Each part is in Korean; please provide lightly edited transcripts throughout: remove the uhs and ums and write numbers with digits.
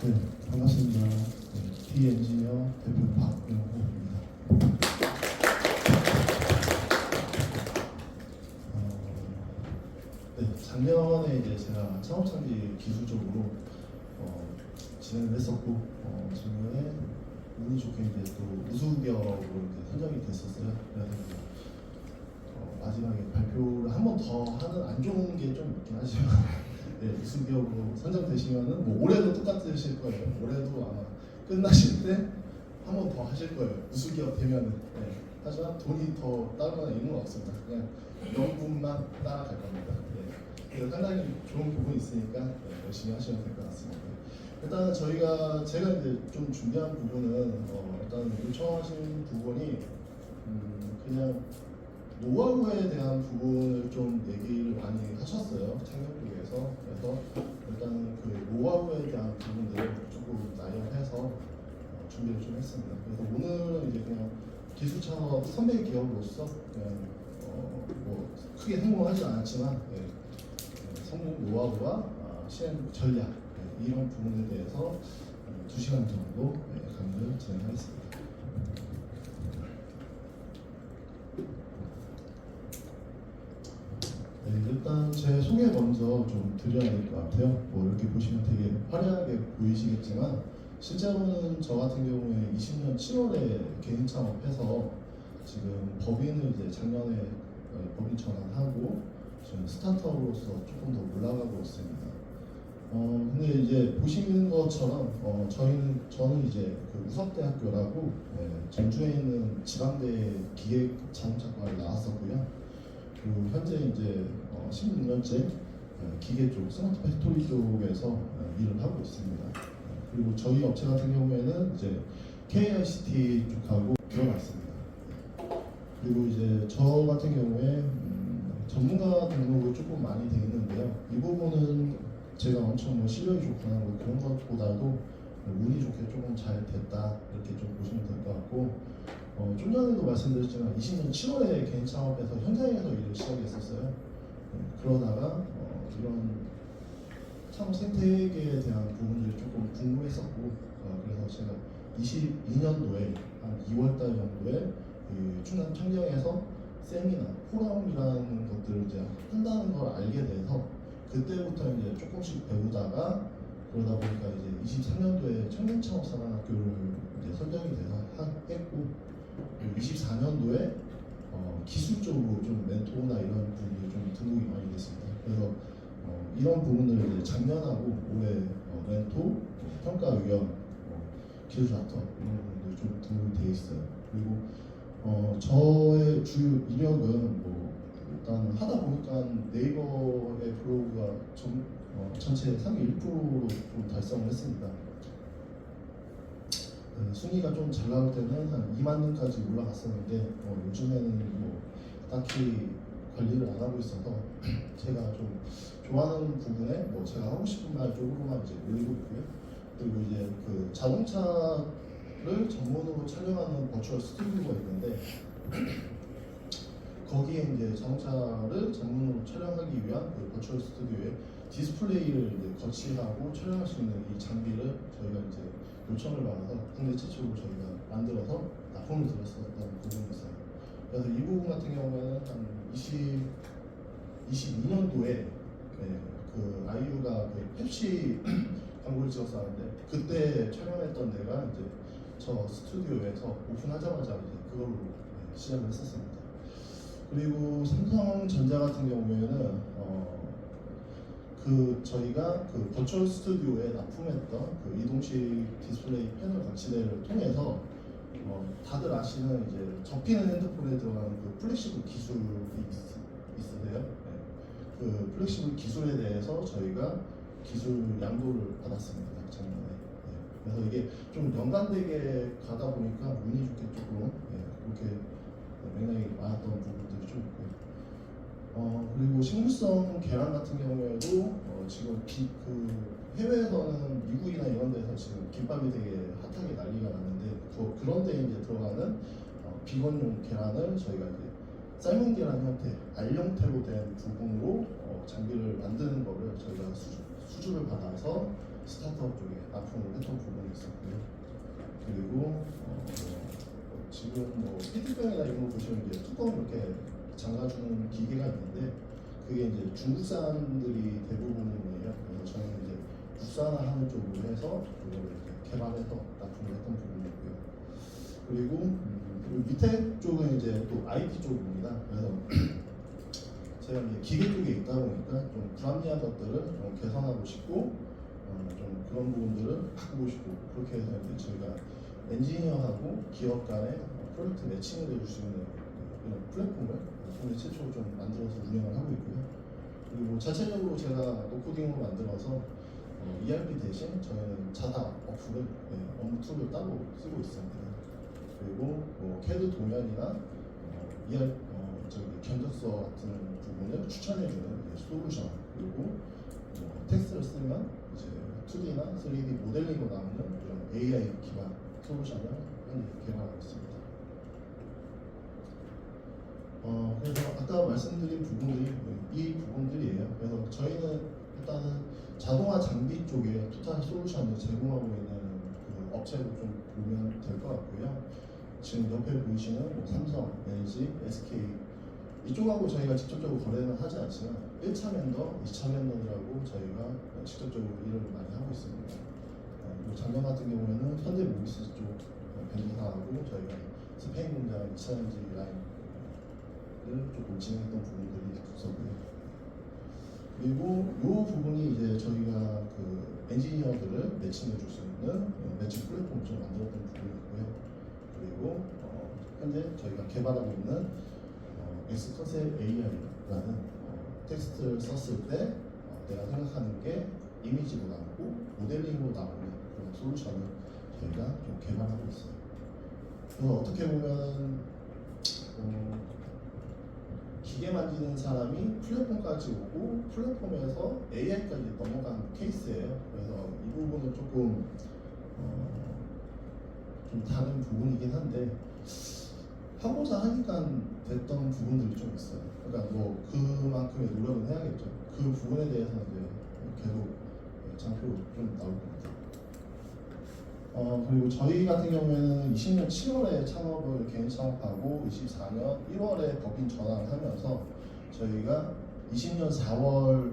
네, 반갑습니다. 네, D엔지니어 대표 박영호입니다. 네, 작년에 이제 제가 창업창기 기술적으로 진행을 했었고, 작년에 운이 좋게 이제 또 우수기업으로 이제 선정이 됐었어요. 그래서 마지막에 발표를 한 번 더 하는 안 좋은 게 좀 있긴 하지만 네, 우수기업으로 선정되시면은 뭐 올해도 똑같으실 거예요. 올해도 아마 끝나실 때 한 번 더 하실 거예요. 우수기업 되면은. 네. 하지만 돈이 더 따르거나 이런 건 없습니다. 그냥 명분만 따라갈 겁니다. 네. 그래서 상당히 좋은 부분이 있으니까 네, 열심히 하시면 될 것 같습니다. 일단 제가 이제 좀 준비한 부분은 일단 요청하신 부분이 그냥 노하우에 대한 부분을 좀 얘기를 많이 하셨어요. 창업 쪽에서. 그래서 일단 그 노하우에 대한 부분들을 조금 나열해서 준비를 좀 했습니다. 그래서 오늘은 이제 그냥 기술 창업 선배 기업으로서 그냥 뭐 크게 성공하지 않았지만 성공 노하우와 실행 전략 이런 부분에 대해서 2시간 정도 강의를 진행하겠습니다. 네, 일단 제 소개 먼저 좀 드려야 될 것 같아요. 뭐 이렇게 보시면 되게 화려하게 보이시겠지만 실제로는 저 같은 경우에 20년 7월에 개인 창업해서 지금 법인을 이제 작년에 법인 전환하고 지금 스타트업으로서 조금 더 올라가고 있습니다. 근데 이제 보시는 것처럼 저는 이제 그 우석대학교라고 전주에 있는 지방대 기계 자동차과를 나왔었고요. 그리고 현재 이제 16년째 기계 쪽 스마트 팩토리 쪽에서 일을 하고 있습니다. 그리고 저희 업체 같은 경우에는 이제 KICT 쪽하고 들어가 있습니다. 그리고 이제 저 같은 경우에 전문가 등록을 조금 많이 돼 있는데요. 이 부분은 제가 엄청 뭐 실력이 좋거나 뭐 그런 것보다도 운이 좋게 조금 잘 됐다 이렇게 좀 보시면 될 것 같고 좀 전에도 말씀드렸지만 20년 7월에 개인 창업해서 현장에서 일을 시작했었어요. 그러다가 이런 창업 생태계에 대한 부분들이 조금 궁금했었고 그래서 제가 22년도에 한 2월달 정도에 그 충남 청정에서 세미나, 포럼이라는 것들을 이제 한다는 걸 알게 돼서 그때부터 이제 조금씩 배우다가 그러다 보니까 이제 23년도에 청년창업사관학교를 이제 선정이 돼서 했고 24년도에 기술적으로 좀 멘토나 이런 부분이 좀 등록이 많이 됐습니다. 그래서 이런 부분을 이제 작년하고 올해 멘토, 평가위원, 기술자터 이런 부분들이 좀 등록이 되어 있어요. 그리고 저의 주 이력은 뭐 일단 하다 보니까 네이버의 블로그가 전체 상위 1%로 좀 달성을 했습니다. 순위가 좀 잘 나올 때는 한 2만 등까지 올라갔었는데 요즘에는 뭐 딱히 관리를 안 하고 있어서 제가 좀 좋아하는 부분에 뭐 제가 하고 싶은 말 쪽으로만 이제 올리고 있고요. 그리고 이제 그 자동차를 전문으로 촬영하는 버추얼 스튜디오가 있는데 거기에 이제 자동차를 전문으로 촬영하기 위한 그 버추얼 스튜디오에 디스플레이를 이제 거치하고 촬영할 수 있는 이 장비를 저희가 이제 요청을 받아서 국내 최초로 저희가 만들어서 납품을 드렸었던 부분이 있어요. 그래서 이 부분 같은 경우에는 한 22년도에 그 아이유가 그 펩시 광고를 찍었었는데 그때 촬영했던 데가 이제 저 스튜디오에서 오픈하자마자 이제 그걸로 시작을 했었습니다. 그리고 삼성전자 같은 경우에는 저희가 그 버추얼 스튜디오에 납품했던 그 이동식 디스플레이 패널 거치대를 통해서 다들 아시는 이제 접히는 핸드폰에 들어가는 그 플렉시블 기술이 있으세요. 그 플렉시블 기술에 대해서 저희가 기술 양도를 받았습니다. 작년에. 그래서 이게 좀 연관되게 가다 보니까 운이 좋게 조금 그렇게 맥락이 많았던 부분들이 좀 있고요. 그리고 식물성 계란 같은 경우에도 지금 그 해외에서는 미국이나 이런 데서 지금 김밥이 되게 핫하게 난리가 났는데 그런 데 이제 들어가는 비건용 계란을 저희가 이제 삶은 계란 형태, 알 형태로 된 부분으로 장비를 만드는 거를 저희가 수주를 받아서 스타트업 쪽에 납품을 했던 부분이 있었고요. 그리고 지금 뭐 페트병이나 이런 거 보시면 이제 뚜껑 이렇게 잠가주는 기계가 있는데 그게 이제 중국 사람들이 대부분이에요. 그래서 저희는 이제 국산화하는 쪽으로 해서 그걸 이렇게 개발해서 납품을 했던 부분이고요. 그리고 밑에 쪽은 이제 또 IT 쪽입니다. 그래서 제가 이제 기계 쪽에 있다 보니까 좀 불합리한 것들을 좀 개선하고 싶고 좀 그런 부분들을 바꾸고 싶고 그렇게 해서 이제 저희가 엔지니어하고 기업 간의 프로젝트 매칭을 해줄 수 있는 이런 플랫폼을 국내 최초로 좀 만들어서 운영을 하고 있고요. 그리고 자체적으로 제가 노코딩으로 만들어서 ERP 대신 저희는 자사 어플을 업무 툴을 따로 쓰고 있습니다. 그리고 뭐 CAD 도면이나 견적서 같은 부분을 추천해주는 솔루션 그리고 텍스트를 쓰면 이제 2D나 3D 모델링으로 나오는 이런 AI 기반 솔루션을 현재 개발하고 있습니다. 그래서 아까 말씀드린 부분들이 이 부분들이에요. 그래서 저희는 일단은 자동화 장비 쪽에 토탈 솔루션을 제공하고 있는 그 업체로 좀 보면 될 것 같고요. 지금 옆에 보이시는 뭐 삼성, LG, SK 이쪽하고 저희가 직접적으로 거래는 하지 않지만 1차 vendor, 2차 vendor들하고 저희가 직접적으로 일을 많이 하고 있습니다. 그리고 작년 같은 경우에는 현대모비스 쪽 vendor하고 저희가 스페인 공장 2차 전지 라인을 조금 진행했던 부분들이 있었고요. 그리고 이 부분이 이제 저희가 그 엔지니어들을 매칭해 줄 수 있는 매칭 플랫폼을 좀 만들었던 부분이고요. 그리고 현재 저희가 개발하고 있는 엑스컨셉 AI라는 텍스트를 썼을 때 내가 생각하는 게 이미지로 나오고 모델링으로 나오는 그런 솔루션을 저희가 좀 개발하고 있어요. 그래서 어떻게 보면 기계 만지는 사람이 플랫폼까지 오고 플랫폼에서 AI까지 넘어간 케이스예요. 그래서 이 부분은 조금 좀 다른 부분이긴 한데 하고자 하니까 됐던 부분들이 좀 있어요. 그러니까 뭐 그만큼의 노력은 해야겠죠. 그 부분에 대해서는 이제 계속 장표로 좀 나올 겁니다. 그리고 저희 같은 경우에는 20년 7월에 창업을 개인 창업하고 24년 1월에 법인 전환을 하면서 저희가 20년 4월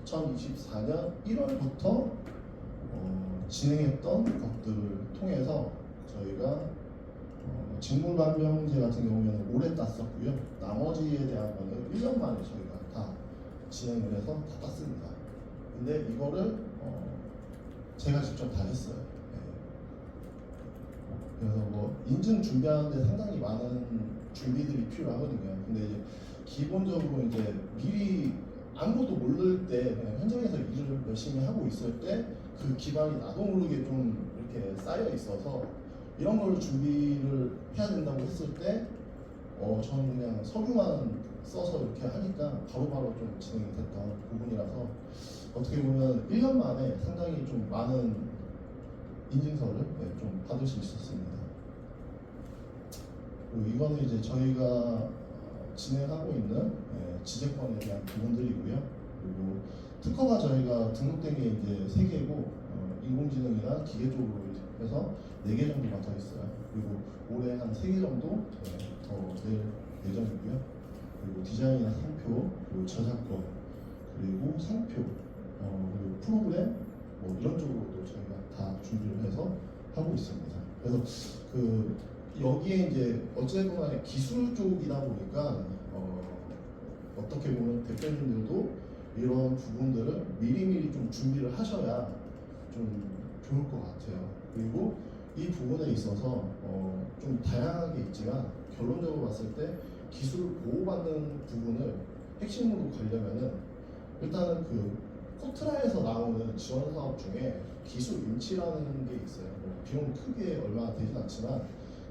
2024년 1월부터 진행했던 것들을 통해서 저희가 직무반영제 같은 경우에는 올해 땄었고요. 나머지에 대한 거는 1년 만에 저희가 다 진행을 해서 다 땄습니다. 근데 이거를 제가 직접 다 했어요. 그래서 뭐 인증 준비하는데 상당히 많은 준비들이 필요하거든요. 근데 이제 기본적으로 이제 미리 아무것도 모를 때 그냥 현장에서 일을 열심히 하고 있을 때 그 기반이 나도 모르게 좀 이렇게 쌓여 있어서 이런 걸 준비를 해야 된다고 했을 때 저는 그냥 서류만 써서 이렇게 하니까 바로바로 좀 진행이 됐던 부분이라서 어떻게 보면 1년 만에 상당히 좀 많은 인증서를 좀 받을 수 있었습니다. 그리고 이거는 이제 저희가 진행하고 있는 지재권에 대한 부분들이고요. 그리고 특허가 저희가 등록된 게 이제 3개고 인공지능이나 기계 쪽으로 해서 4개 정도 맡아 있어요. 그리고 올해 한 3개 정도 더 낼 예정이고요. 그리고 디자인이나 상표, 그리고 저작권, 그리고 상표, 그리고 프로그램 뭐 이런 쪽으로도 저희가 다 준비를 해서 하고 있습니다. 그래서 그 여기에 이제 어쨌든 간에 기술 쪽이다 보니까 어떻게 보면 대표님들도 이런 부분들을 미리미리 좀 준비를 하셔야 좀 좋을 것 같아요. 그리고 이 부분에 있어서 좀 다양하게 있지만 결론적으로 봤을 때 기술을 보호받는 부분을 핵심으로 가려면은 일단은 그 코트라에서 나오는 지원 사업 중에 기술 인치라는 게 있어요. 비용 크게 얼마 되진 않지만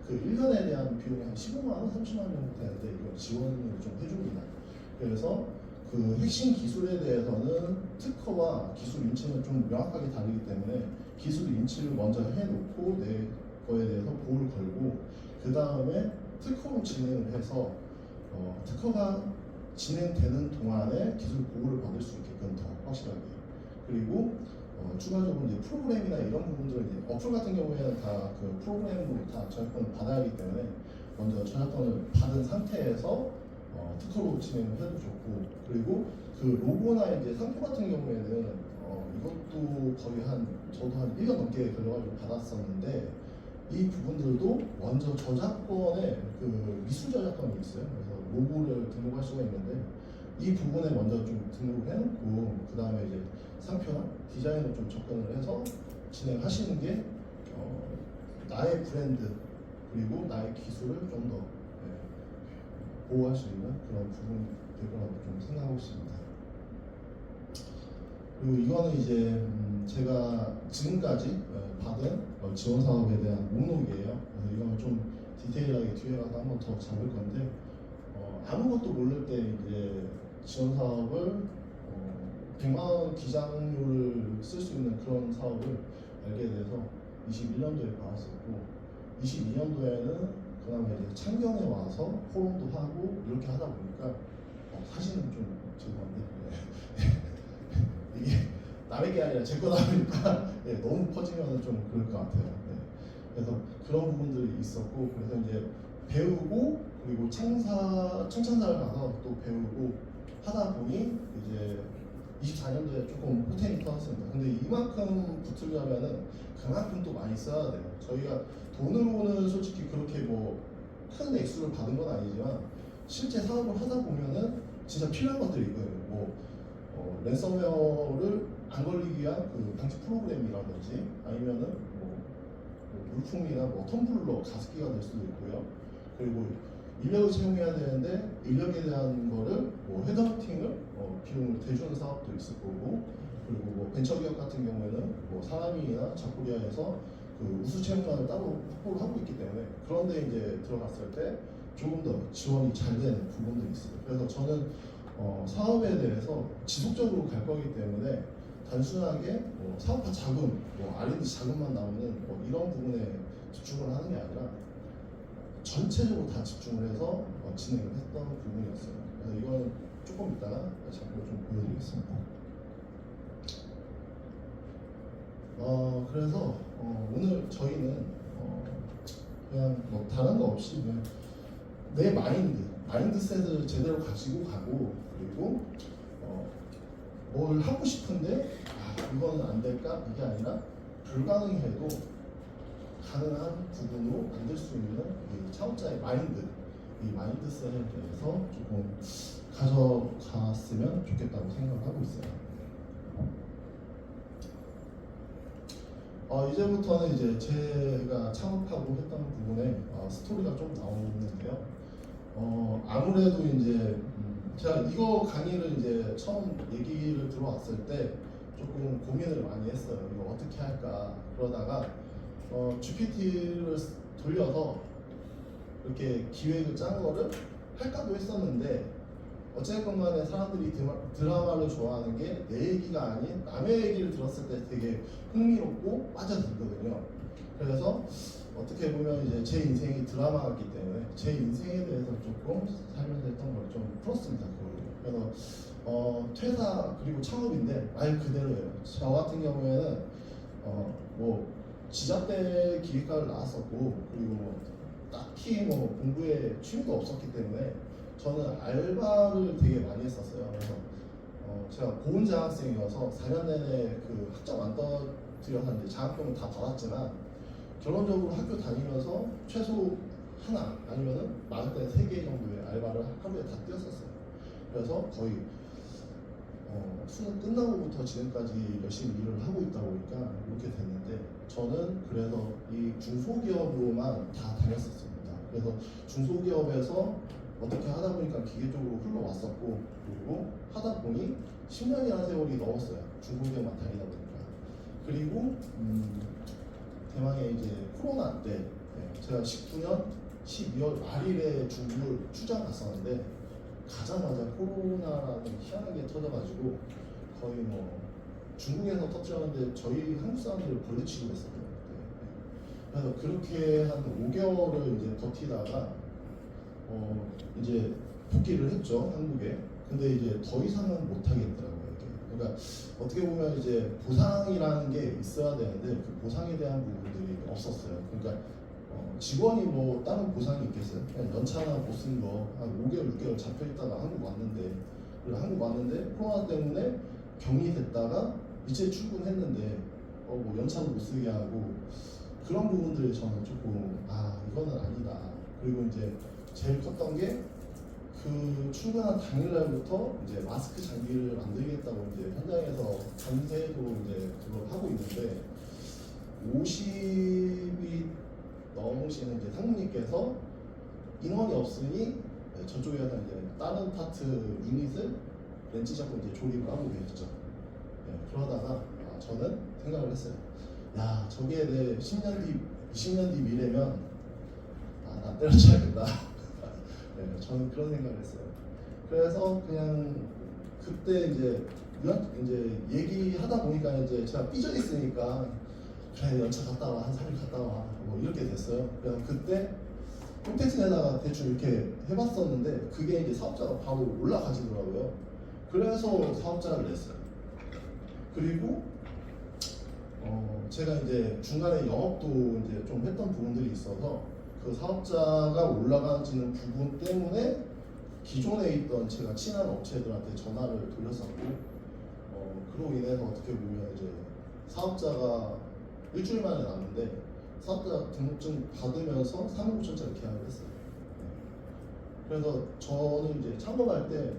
그 1년에 대한 비용이 한 15만 원, 30만 원 정도 되는데 이걸 지원을 좀 해줍니다. 그래서 그 핵심 기술에 대해서는 특허와 기술 인치는 좀 명확하게 다르기 때문에 기술 인치를 먼저 해놓고 내 거에 대해서 보호를 걸고 그 다음에 특허로 진행을 해서 특허가 진행되는 동안에 기술 보호를 받을 수 있게끔 더 확실하게 그리고 추가적으로 이제 프로그램이나 이런 부분들은 이제 어플 같은 경우에는 다 그 프로그램으로 다 저작권을 받아야 하기 때문에 먼저 저작권을 받은 상태에서 특허로 진행을 해도 좋고, 그리고 그 로고나 이제 상표 같은 경우에는 이것도 거의 저도 한 1년 넘게 걸려가지고 받았었는데, 이 부분들도 먼저 저작권에 그 미술 저작권이 있어요. 그래서 로고를 등록할 수가 있는데 이 부분에 먼저 좀 등록을 해놓고 그 다음에 이제 상표나 디자인을 좀 접근을 해서 진행하시는 게 나의 브랜드 그리고 나의 기술을 좀 더 보호할 수 있는 그런 부분이 될 거라고 좀 생각하고 있습니다. 그리고 이거는 이제 제가 지금까지 받은 지원 사업에 대한 목록이에요. 그래서 이거는 좀 디테일하게 뒤에 가서 한번 더 잡을 건데, 아무것도 모를 때 이제 지원 사업을 100만 원 기장료를 쓸 수 있는 그런 사업을 알게 돼서 21년도에 받았었고, 22년도에는 그다음에 이제 창경에 와서 포럼도 하고 이렇게 하다 보니까 사실은 좀 죄송한데 이게 남의 게 아니라 제 거다 보니까 너무 퍼지면 좀 그럴 것 같아요. 그래서 그런 부분들이 있었고, 그래서 이제 배우고 그리고 청창사를 가서 또 배우고 하다 보니 이제 24년도에 조금 포텐이 터졌습니다. 근데 이만큼 붙으려면은 그만큼 또 많이 써야 돼요. 저희가 돈으로는 솔직히 그렇게 뭐 큰 액수를 받은 건 아니지만 실제 사업을 하다 보면은 진짜 필요한 것들이 있거든요. 랜섬웨어를 안 걸리기 위한 그 방지 프로그램이라든지 아니면은 물품이나 텀블러 가습기가 될 수도 있고요. 그리고 인력을 채용해야 되는데 인력에 대한 거를 헤드헌팅을 비용을 대주는 사업도 있을 거고, 그리고 벤처기업 같은 경우에는 사람이나 자코리아에서 그 우수 채용관을 따로 확보를 하고 있기 때문에 그런데 이제 들어갔을 때 조금 더 지원이 잘 되는 부분들이 있어요. 그래서 저는 사업에 대해서 지속적으로 갈 거기 때문에 단순하게 사업화 자금, R&D 자금만 나오는 이런 부분에 집중을 하는 게 아니라 전체적으로 다 집중을 해서 진행을 했던 부분이었어요. 그래서 이건 조금 이따가 자료를 좀 보여드리겠습니다. 그래서 오늘 저희는 그냥 다른 거 없이 그냥 내 마인드셋을 제대로 가지고 가고, 그리고 뭘 하고 싶은데 이거는 안 될까? 이게 아니라 불가능해도 가능한 부분으로 만들 수 있는 이 창업자의 이 마인드셋에 대해서 조금 가져갔으면 좋겠다고 생각을 하고 있어요. 이제부터는 이제 제가 창업하고 했던 부분에 스토리가 좀 나오는데요. 아무래도 이제 제가 이거 강의를 이제 처음 얘기를 들어왔을 때 조금 고민을 많이 했어요. 이거 어떻게 할까? 그러다가 GPT를 돌려서 이렇게 기획을 짠 거를 할까도 했었는데, 어쨌건 간에 사람들이 드라마를 좋아하는 게 내 얘기가 아닌 남의 얘기를 들었을 때 되게 흥미롭고 빠져들거든요. 그래서 어떻게 보면 이제 제 인생이 드라마 같기 때문에 제 인생에 대해서 조금 설명했던 걸 좀 풀었습니다. 그래서 퇴사 그리고 창업인데 말 그대로예요. 저 같은 경우에는 지자대 기획과를 나왔었고, 그리고 딱히 공부에 취미도 없었기 때문에 저는 알바를 되게 많이 했었어요. 그래서 제가 보훈장학생이어서 4년 내내 그 학점 안 떨어뜨려서 이제 장학금을 다 받았지만 결론적으로 학교 다니면서 최소 하나 아니면은 많을 때 3개 정도의 알바를 하루에 다 뛰었었어요. 그래서 거의 수능 끝나고부터 지금까지 열심히 일을 하고 있다 보니까 이렇게 됐는데, 저는 그래서 이 중소기업으로만 다 다녔었습니다. 그래서 중소기업에서 어떻게 하다 보니까 기계 쪽으로 흘러왔었고, 그리고 하다 보니 10년이라는 세월이 넘었어요. 중소기업만 다니다 보니까. 그리고 대망의 이제 코로나 때 제가 19년 12월 말일에 중국을 출장 갔었는데, 가자마자 코로나라는 희한하게 터져가지고 거의 중국에서 터뜨렸는데 저희 한국 사람들을 벌레 취급했었거든요. 그래서 그렇게 한 5개월을 이제 버티다가 이제 복귀를 했죠, 한국에. 근데 이제 더 이상은 못 하겠더라고요. 이게. 그러니까 어떻게 보면 이제 보상이라는 게 있어야 되는데 그 보상에 대한 부분들이 없었어요. 그러니까 직원이 뭐 다른 보상이 있겠어요? 그냥 연차나 못 쓴 거 한 5개월, 6개월 잡혀 있다가 한국 왔는데, 그리고 한국 왔는데 코로나 때문에 격리됐다가 이제 출근했는데 뭐 연차도 못 쓰게 하고, 그런 부분들이 저는 조금 이거는 아니다. 그리고 이제 제일 컸던 게 그 출근한 당일날부터 이제 마스크 장비를 만들겠다고 이제 현장에서 밤새도 이제 그걸 하고 있는데, 50이 넘으시는 이제 상무님께서 인원이 없으니 저쪽에서 이제 다른 파트 유닛을 렌치 잡고 이제 조립을 하고 계셨죠. 그러다가 저는 생각을 했어요. 야, 저기에 대해 10년 뒤, 20년 뒤 미래면 나 때려쳐야겠다. 저는 그런 생각을 했어요. 그래서 그냥 그때 이제 얘기하다 보니까 이제 제가 삐져 있으니까 그래, 연차 갔다 와, 한 3일 갔다 와, 뭐 이렇게 됐어요. 그래서 그때 콘텐츠에다가 대충 이렇게 해봤었는데 그게 이제 사업자가 바로 올라가지더라고요. 그래서 사업자를 냈어요. 그리고 제가 이제 중간에 영업도 이제 좀 했던 부분들이 있어서 그 사업자가 올라가지는 부분 때문에 기존에 있던 제가 친한 업체들한테 전화를 돌렸었고, 그로 인해서 어떻게 보면 이제 사업자가 일주일 만에 나왔는데 사업자 등록증 받으면서 3억 5천짜리 계약을 했어요. 그래서 저는 이제 창업할 때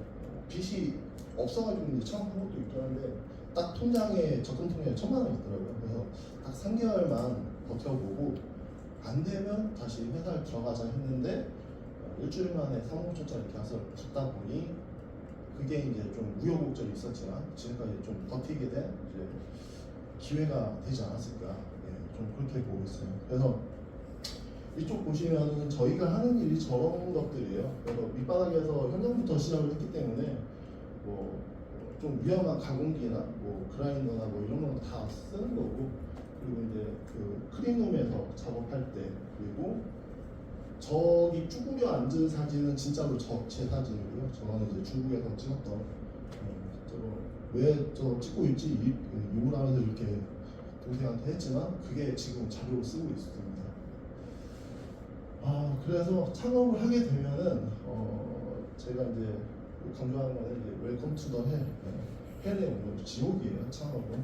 빚이 없어가지고 이제 창업한 것도 있긴 한데 딱 통장에 적금 통장에 1,000만 원이 있더라고요. 그래서 딱 3개월만 버텨보고 안 되면 다시 회사에 들어가자 했는데 일주일 만에 3억 5천짜리 계약서를 받다 보니 그게 이제 좀 우여곡절이 있었지만 지금까지 좀 버티게 된 이제 기회가 되지 않았을까, 좀 그렇게 보고 있어요. 그래서 이쪽 보시면은 저희가 하는 일이 저런 것들이에요. 그래서 밑바닥에서 현장부터 시작을 했기 때문에 뭐 좀 위험한 가공기나 뭐 그라인더나 뭐 이런 건 다 쓰는 거고, 그리고 이제 그 클린룸에서 작업할 때, 그리고 저기 쭈그려 앉은 사진은 진짜로 제 사진이고요. 저는 이제 중국에서 찍었던, 왜 저 찍고 있지 욕을 하면서 이렇게 동생한테 했지만 그게 지금 자료로 쓰고 있습니다. 그래서 창업을 하게 되면은 제가 이제 강조하는 거는 이제 웰컴 투 더 헬, 헬에 온 거죠. 지옥이에요, 창업은.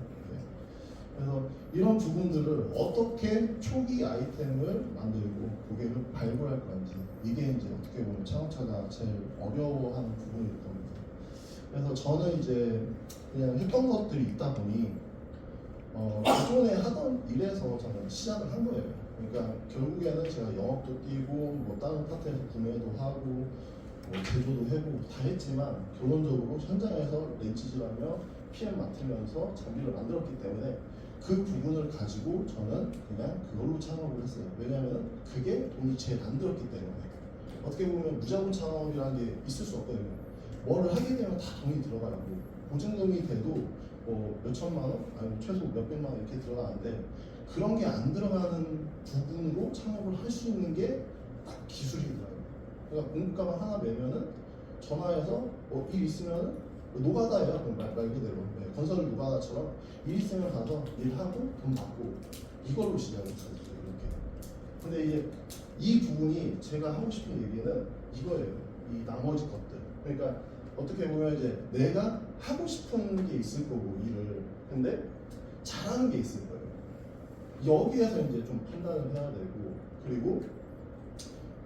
그래서 이런 부분들을 어떻게 초기 아이템을 만들고 고객을 발굴할 건지, 이게 이제 어떻게 보면 창업자가 제일 어려워하는 부분일 겁니다. 그래서 저는 이제 그냥 했던 것들이 있다 보니 기존에 하던 일에서 저는 시작을 한 거예요. 그러니까 결국에는 제가 영업도 뛰고 뭐 다른 파트에서 구매도 하고 뭐 제조도 해보고 다 했지만 결론적으로 현장에서 렌치질하며 PM 맡으면서 장비를 만들었기 때문에 그 부분을 가지고 저는 그냥 그걸로 창업을 했어요. 왜냐하면 그게 돈이 제일 안 들었기 때문에. 어떻게 보면 무자본 창업이라는 게 있을 수 없거든요. 뭐를 하게 되면 다 돈이 들어가고 보증금이 돼도 뭐 몇천만 원, 아니면 최소 몇백만 원 이렇게 들어가는데 그런 게 안 들어가는 부분으로 창업을 할 수 있는 게 딱 기술이더라고요. 그러니까 공급가만 하나 내면은 전화해서 일 있으면은 노가다예요. 말 그대로 건설 노가다처럼 일 있으면 가서 일하고 돈 받고 이걸로 시작을 했어요. 이렇게. 근데 이제 이 부분이 제가 하고 싶은 얘기는 이거예요. 이 나머지 것들. 그러니까 어떻게 보면 이제 내가 하고 싶은 게 있을 거고 일을, 근데 잘하는 게 있을 거예요. 여기에서 이제 좀 판단을 해야 되고, 그리고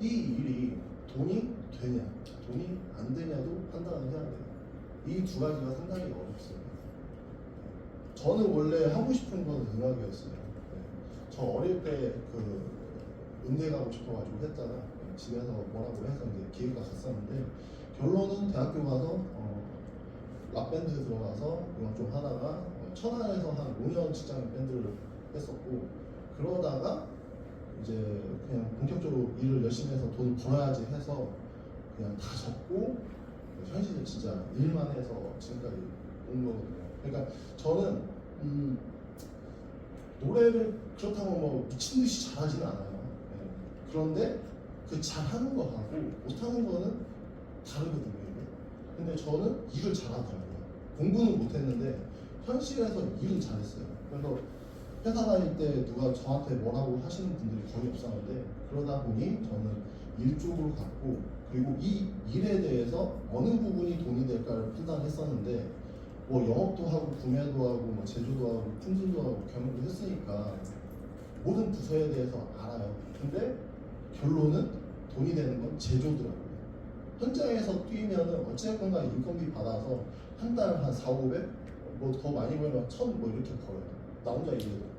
이 일이 돈이 되냐, 돈이 안 되냐도 판단을 해야 돼요. 이 두 가지가 상당히 어렵습니다. 저는 원래 하고 싶은 건 음악이었어요. 저 어릴 때 그 음대 가고 싶어가지고 했다가 집에서 뭐라고 해서 이제 기회가 갔었는데, 결론은 대학교 가서 락밴드 들어가서 음악 좀 하다가 천안에서 한 5년 직장 밴드를 했었고, 그러다가 이제 그냥 본격적으로 일을 열심히 해서 돈을 벌어야지 해서 그냥 다 접고 현실은 진짜 일만 해서 지금까지 온 거거든요. 그러니까 저는 노래를 그렇다고 뭐 미친 듯이 잘하지는 않아요. 그런데 그 잘하는 거하고 못하는 거는 다르거든요. 근데 저는 일을 잘하더라고요. 공부는 못했는데 현실에서 일은 잘했어요. 그래서 회사 다닐 때 누가 저한테 뭐라고 하시는 분들이 거의 없었는데 그러다 보니 저는 일 쪽으로 갔고 그리고 이 일에 대해서 어느 부분이 돈이 될까를 판단했었는데 뭐 영업도 하고 구매도 하고 뭐 제조도 하고 품질도 하고 경영도 했으니까 모든 부서에 대해서 알아요. 근데 결론은 돈이 되는 건 제조더라고요. 현장에서 뛰면은 어쨌거나 인건비 받아서 한 달 한 4, 500? 뭐 더 많이 벌면 1000 뭐 이렇게 벌어요. 나 혼자 일해도.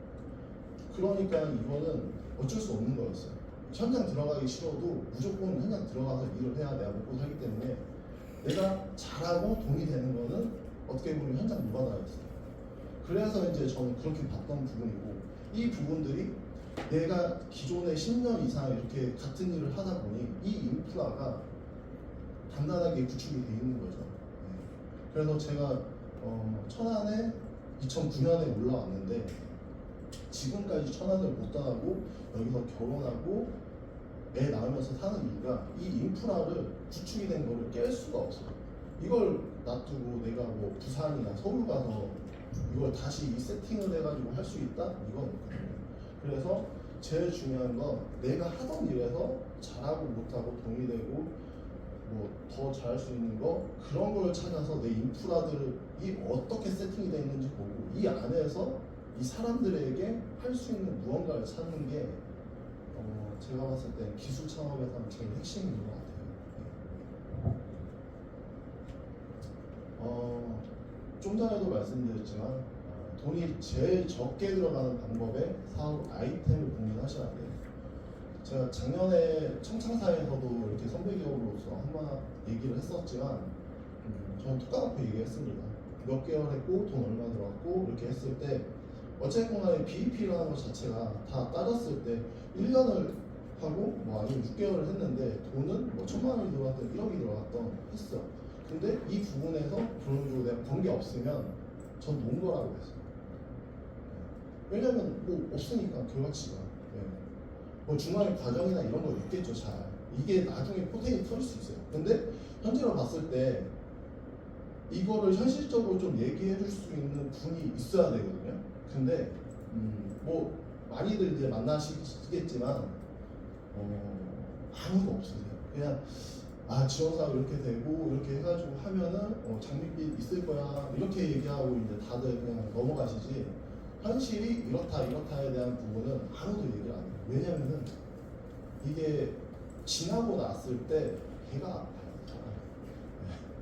그러니까 이거는 어쩔 수 없는 거였어요. 현장 들어가기 싫어도 무조건 현장 들어가서 일을 해야 내가 먹고 살기 때문에 내가 잘하고 돈이 되는 거는 어떻게 보면 현장 노가다였어요. 그래서 이제 저는 그렇게 봤던 부분이고 이 부분들이 내가 기존에 10년 이상 이렇게 같은 일을 하다 보니 이 인프라가 단단하게 구축이 돼 있는 거죠. 네. 그래서 제가 천안에 2009년에 올라왔는데 지금까지 천안을 못 떠나고 여기서 결혼하고 애 낳으면서 사는 이유가 이 인프라를 구축이 된 거를 깰 수가 없어요. 이걸 놔두고 내가 뭐 부산이나 서울 가서 이걸 다시 이 세팅을 해가지고 할 수 있다? 이건 없거든요. 그래서 제일 중요한 건 내가 하던 일에서 잘하고 못하고 돈이 되고 뭐 더 잘할 수 있는 거 그런 걸 찾아서 내 인프라들이 어떻게 세팅이 되어 있는지 보고 이 안에서 이 사람들에게 할 수 있는 무언가를 찾는 게 제가 봤을 때 기술 창업에서는 제일 핵심인 것 같아요. 좀 전에도 말씀드렸지만 돈이 제일 적게 들어가는 방법의 사업 아이템을 고민하셔야 돼요. 제가 작년에 청창사에서도 이렇게 선배 기업으로서 한번 얘기를 했었지만 저는 똑같이 얘기했습니다. 몇 개월 했고 돈 얼마 들어갔고 이렇게 했을 때 어쨌든 간에 BEP라는 것 자체가 다 따졌을 때 1년을 하고 뭐 아니면 6개월을 했는데 돈은 뭐 1000만 원이 들어갔던 1억이 들어갔던 했어. 근데 이 부분에서 결론적으로 내가 번 게 없으면 전 논 거라고 했어요. 왜냐면 뭐 없으니까 결과치가. 뭐 중간에 과정이나 이런 거 있겠죠. 잘 이게 나중에 포텐이 터질 수 있어요. 근데 현재로 봤을 때 이거를 현실적으로 좀 얘기해 줄 수 있는 분이 있어야 되거든요. 근데 뭐 많이들 이제 만나시겠지만 아무도 없으세요. 그냥 지원사가 이렇게 되고 이렇게 해가지고 하면은 장밋빛 있을 거야 이렇게 얘기하고 이제 다들 그냥 넘어가시지 현실이 이렇다에 대한 부분은 아무도 얘기를 안 해요. 왜냐면은 이게 지나고 났을 때 배가 아파요.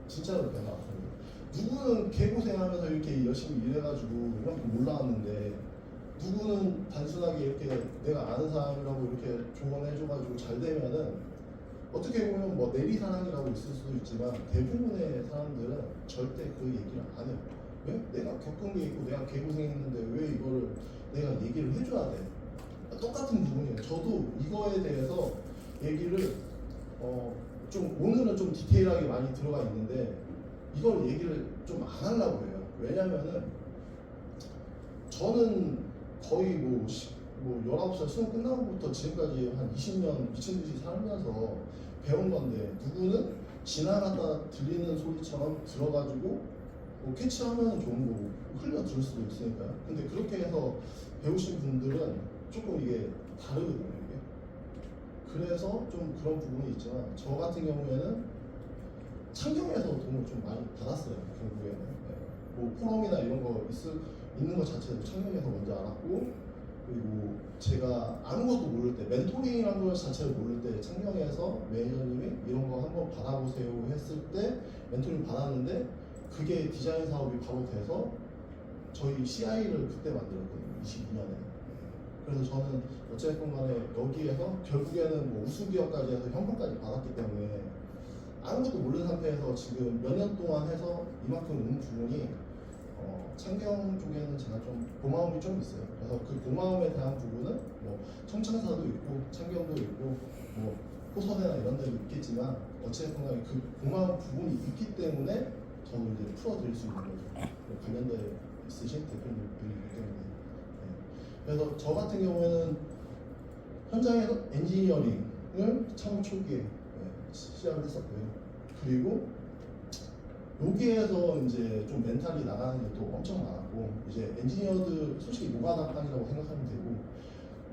진짜로 배가 아파요. 누구는 개고생하면서 이렇게 열심히 일해가지고 이만큼 올라왔는데 누구는 단순하게 이렇게 내가 아는 사람이라고 이렇게 조언해줘가지고 잘 되면은 어떻게 보면 뭐 내리사랑이라고 있을 수도 있지만 대부분의 사람들은 절대 그 얘기를 안 해요. 왜? 내가 겪은 게 있고 내가 개고생했는데 왜 이거를 내가 얘기를 해줘야 돼? 똑같은 부분이에요. 저도 이거에 대해서 얘기를 좀 오늘은 좀 디테일하게 많이 들어가 있는데 이걸 얘기를 좀 안 하려고 해요. 왜냐면은 저는 거의 뭐 19살 수능 끝나고부터 지금까지 한 20년 미친듯이 살면서 배운 건데 누구는 지나가다 들리는 소리처럼 들어가지고 뭐 캐치하면 좋은 거고 흘려 들을 수도 있으니까요. 근데 그렇게 해서 배우신 분들은 조금 이게 다르거든요. 이게. 그래서 좀 그런 부분이 있지만 저 같은 경우에는 창경에서 돈을 좀 많이 받았어요. 결국에는 뭐 포럼이나 이런 거 있는 것 자체도 창경에서 먼저 알았고 그리고 제가 아무것도 모를 때 멘토링이라는 것 자체를 모를 때 창경에서 매니저님이 이런 거 한번 받아보세요 했을 때 멘토링 받았는데 그게 디자인 사업이 바로 돼서 저희 CI를 그때 만들었거든요. 22년에. 그래서 저는 어쨌든 간에 여기에서 결국에는 뭐 우수기업까지 해서 현금까지 받았기 때문에 아무것도 모르는 상태에서 지금 몇 년 동안 해서 이만큼 온 부분이 창경 쪽에는 제가 좀 고마움이 좀 있어요. 그래서 그 고마움에 대한 부분은 뭐 청창사도 있고 창경도 있고 뭐 호선이나 이런 데도 있겠지만 어쨌든 간에 그 고마운 부분이 있기 때문에 저도 이제 풀어드릴 수 있는 거죠. 관련돼 있으신 대표님들이기 때문에. 그래서 저 같은 경우에는 현장에서 엔지니어링을 창업 초기에 시작을 했었고요. 그리고 여기에서 이제 좀 멘탈이 나가는 게 또 엄청 많았고, 이제 엔지니어들 솔직히 노가다판이라고 생각하면 되고,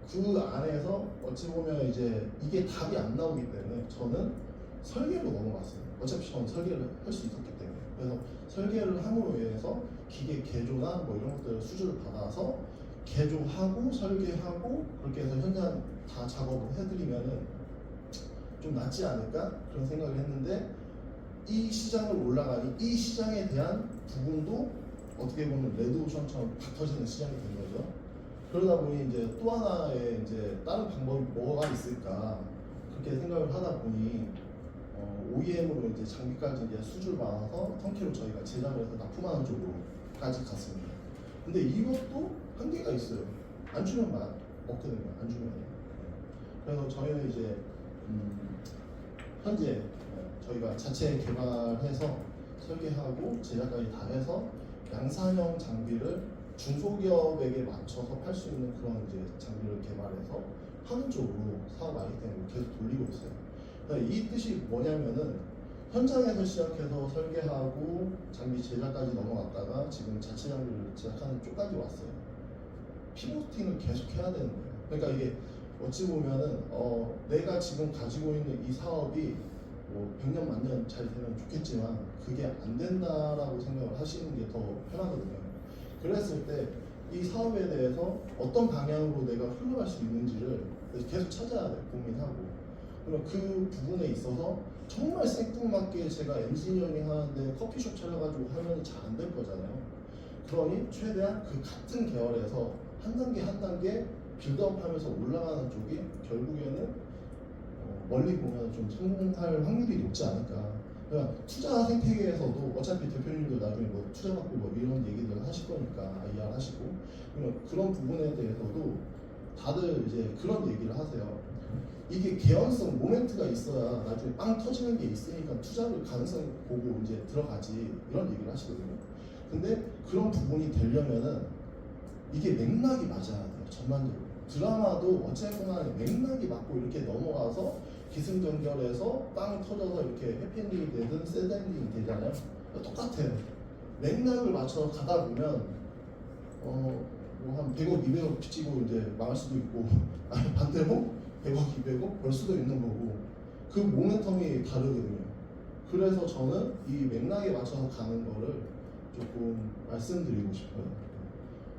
그 안에서 어찌 보면 이제 이게 답이 안 나오기 때문에 저는 설계로 넘어갔어요. 어차피 저는 설계를 할 수 있었기 때문에. 그래서 설계를 함으로 인해서 기계 개조나 뭐 이런 것들을 수주를 받아서 개조하고 설계하고 그렇게 해서 현장 다 작업을 해드리면은 좀 낫지 않을까 그런 생각을 했는데, 이 시장을 올라가니 이 시장에 대한 부분도 어떻게 보면 레드오션처럼 박 터지는 시장이 된 거죠. 그러다 보니 이제 또 하나의 이제 다른 방법이 뭐가 있을까 그렇게 생각을 하다 보니 OEM으로 이제 장비까지 이제 수주를 받아서 턴키로 저희가 제작을 해서 납품하는 쪽으로까지 갔습니다. 근데 이것도 한계가 있어요. 안 주면 먹거든요. 안 주면. 그래서 저희는 이제 현재 저희가 자체 개발해서 설계하고 제작까지 다 해서 양산형 장비를 중소기업에게 맞춰서 팔 수 있는 그런 이제 장비를 개발해서 하는 쪽으로 사업 아이템을 계속 돌리고 있어요. 그러니까 이 뜻이 뭐냐면은 현장에서 시작해서 설계하고 장비 제작까지 넘어갔다가 지금 자체 장비를 제작하는 쪽까지 왔어요. 피보팅을 계속 해야 되는 거예요. 그러니까 이게 어찌 보면은 내가 지금 가지고 있는 이 사업이 뭐 100년 만년 잘 되면 좋겠지만 그게 안 된다라고 생각을 하시는 게 더 편하거든요. 그랬을 때 이 사업에 대해서 어떤 방향으로 내가 흘러갈 수 있는지를 계속 찾아야 돼요. 고민하고. 그러면 그 부분에 있어서 정말 생뚱맞게 제가 엔지니어링 하는데 커피숍 차려가지고 하면 잘 안 될 거잖아요. 그러니 최대한 그 같은 계열에서 한 단계 한 단계 빌드업하면서 올라가는 쪽이 결국에는 멀리 보면 좀 성공할 확률이 높지 않을까. 그러니까 투자 생태계에서도 어차피 대표님들 나중에 뭐 투자 받고 뭐 이런 얘기들 하실 거니까 IR 하시고, 그러면 그런 부분에 대해서도 다들 이제 그런 얘기를 하세요. 이게 개연성 모멘트가 있어야 나중에 빵 터지는 게 있으니까 투자를 가능성 보고 이제 들어가지, 이런 얘기를 하시거든요. 근데 그런 부분이 되려면은 이게 맥락이 맞아야 돼요. 전반적으로 드라마도 어쨌거나 맥락이 맞고 이렇게 넘어가서 기승전결해서 빵 터져서 이렇게 해피엔딩이 되든 새드엔딩이 되잖아요. 똑같아요. 맥락을 맞춰서 가다 보면 뭐한 100억, 200억 빚지고 이제 망할 수도 있고 아니 반대로 100억, 200억 벌 수도 있는 거고, 그 모멘텀이 다르거든요. 그래서 저는 이 맥락에 맞춰서 가는 거를 조금 말씀드리고 싶어요.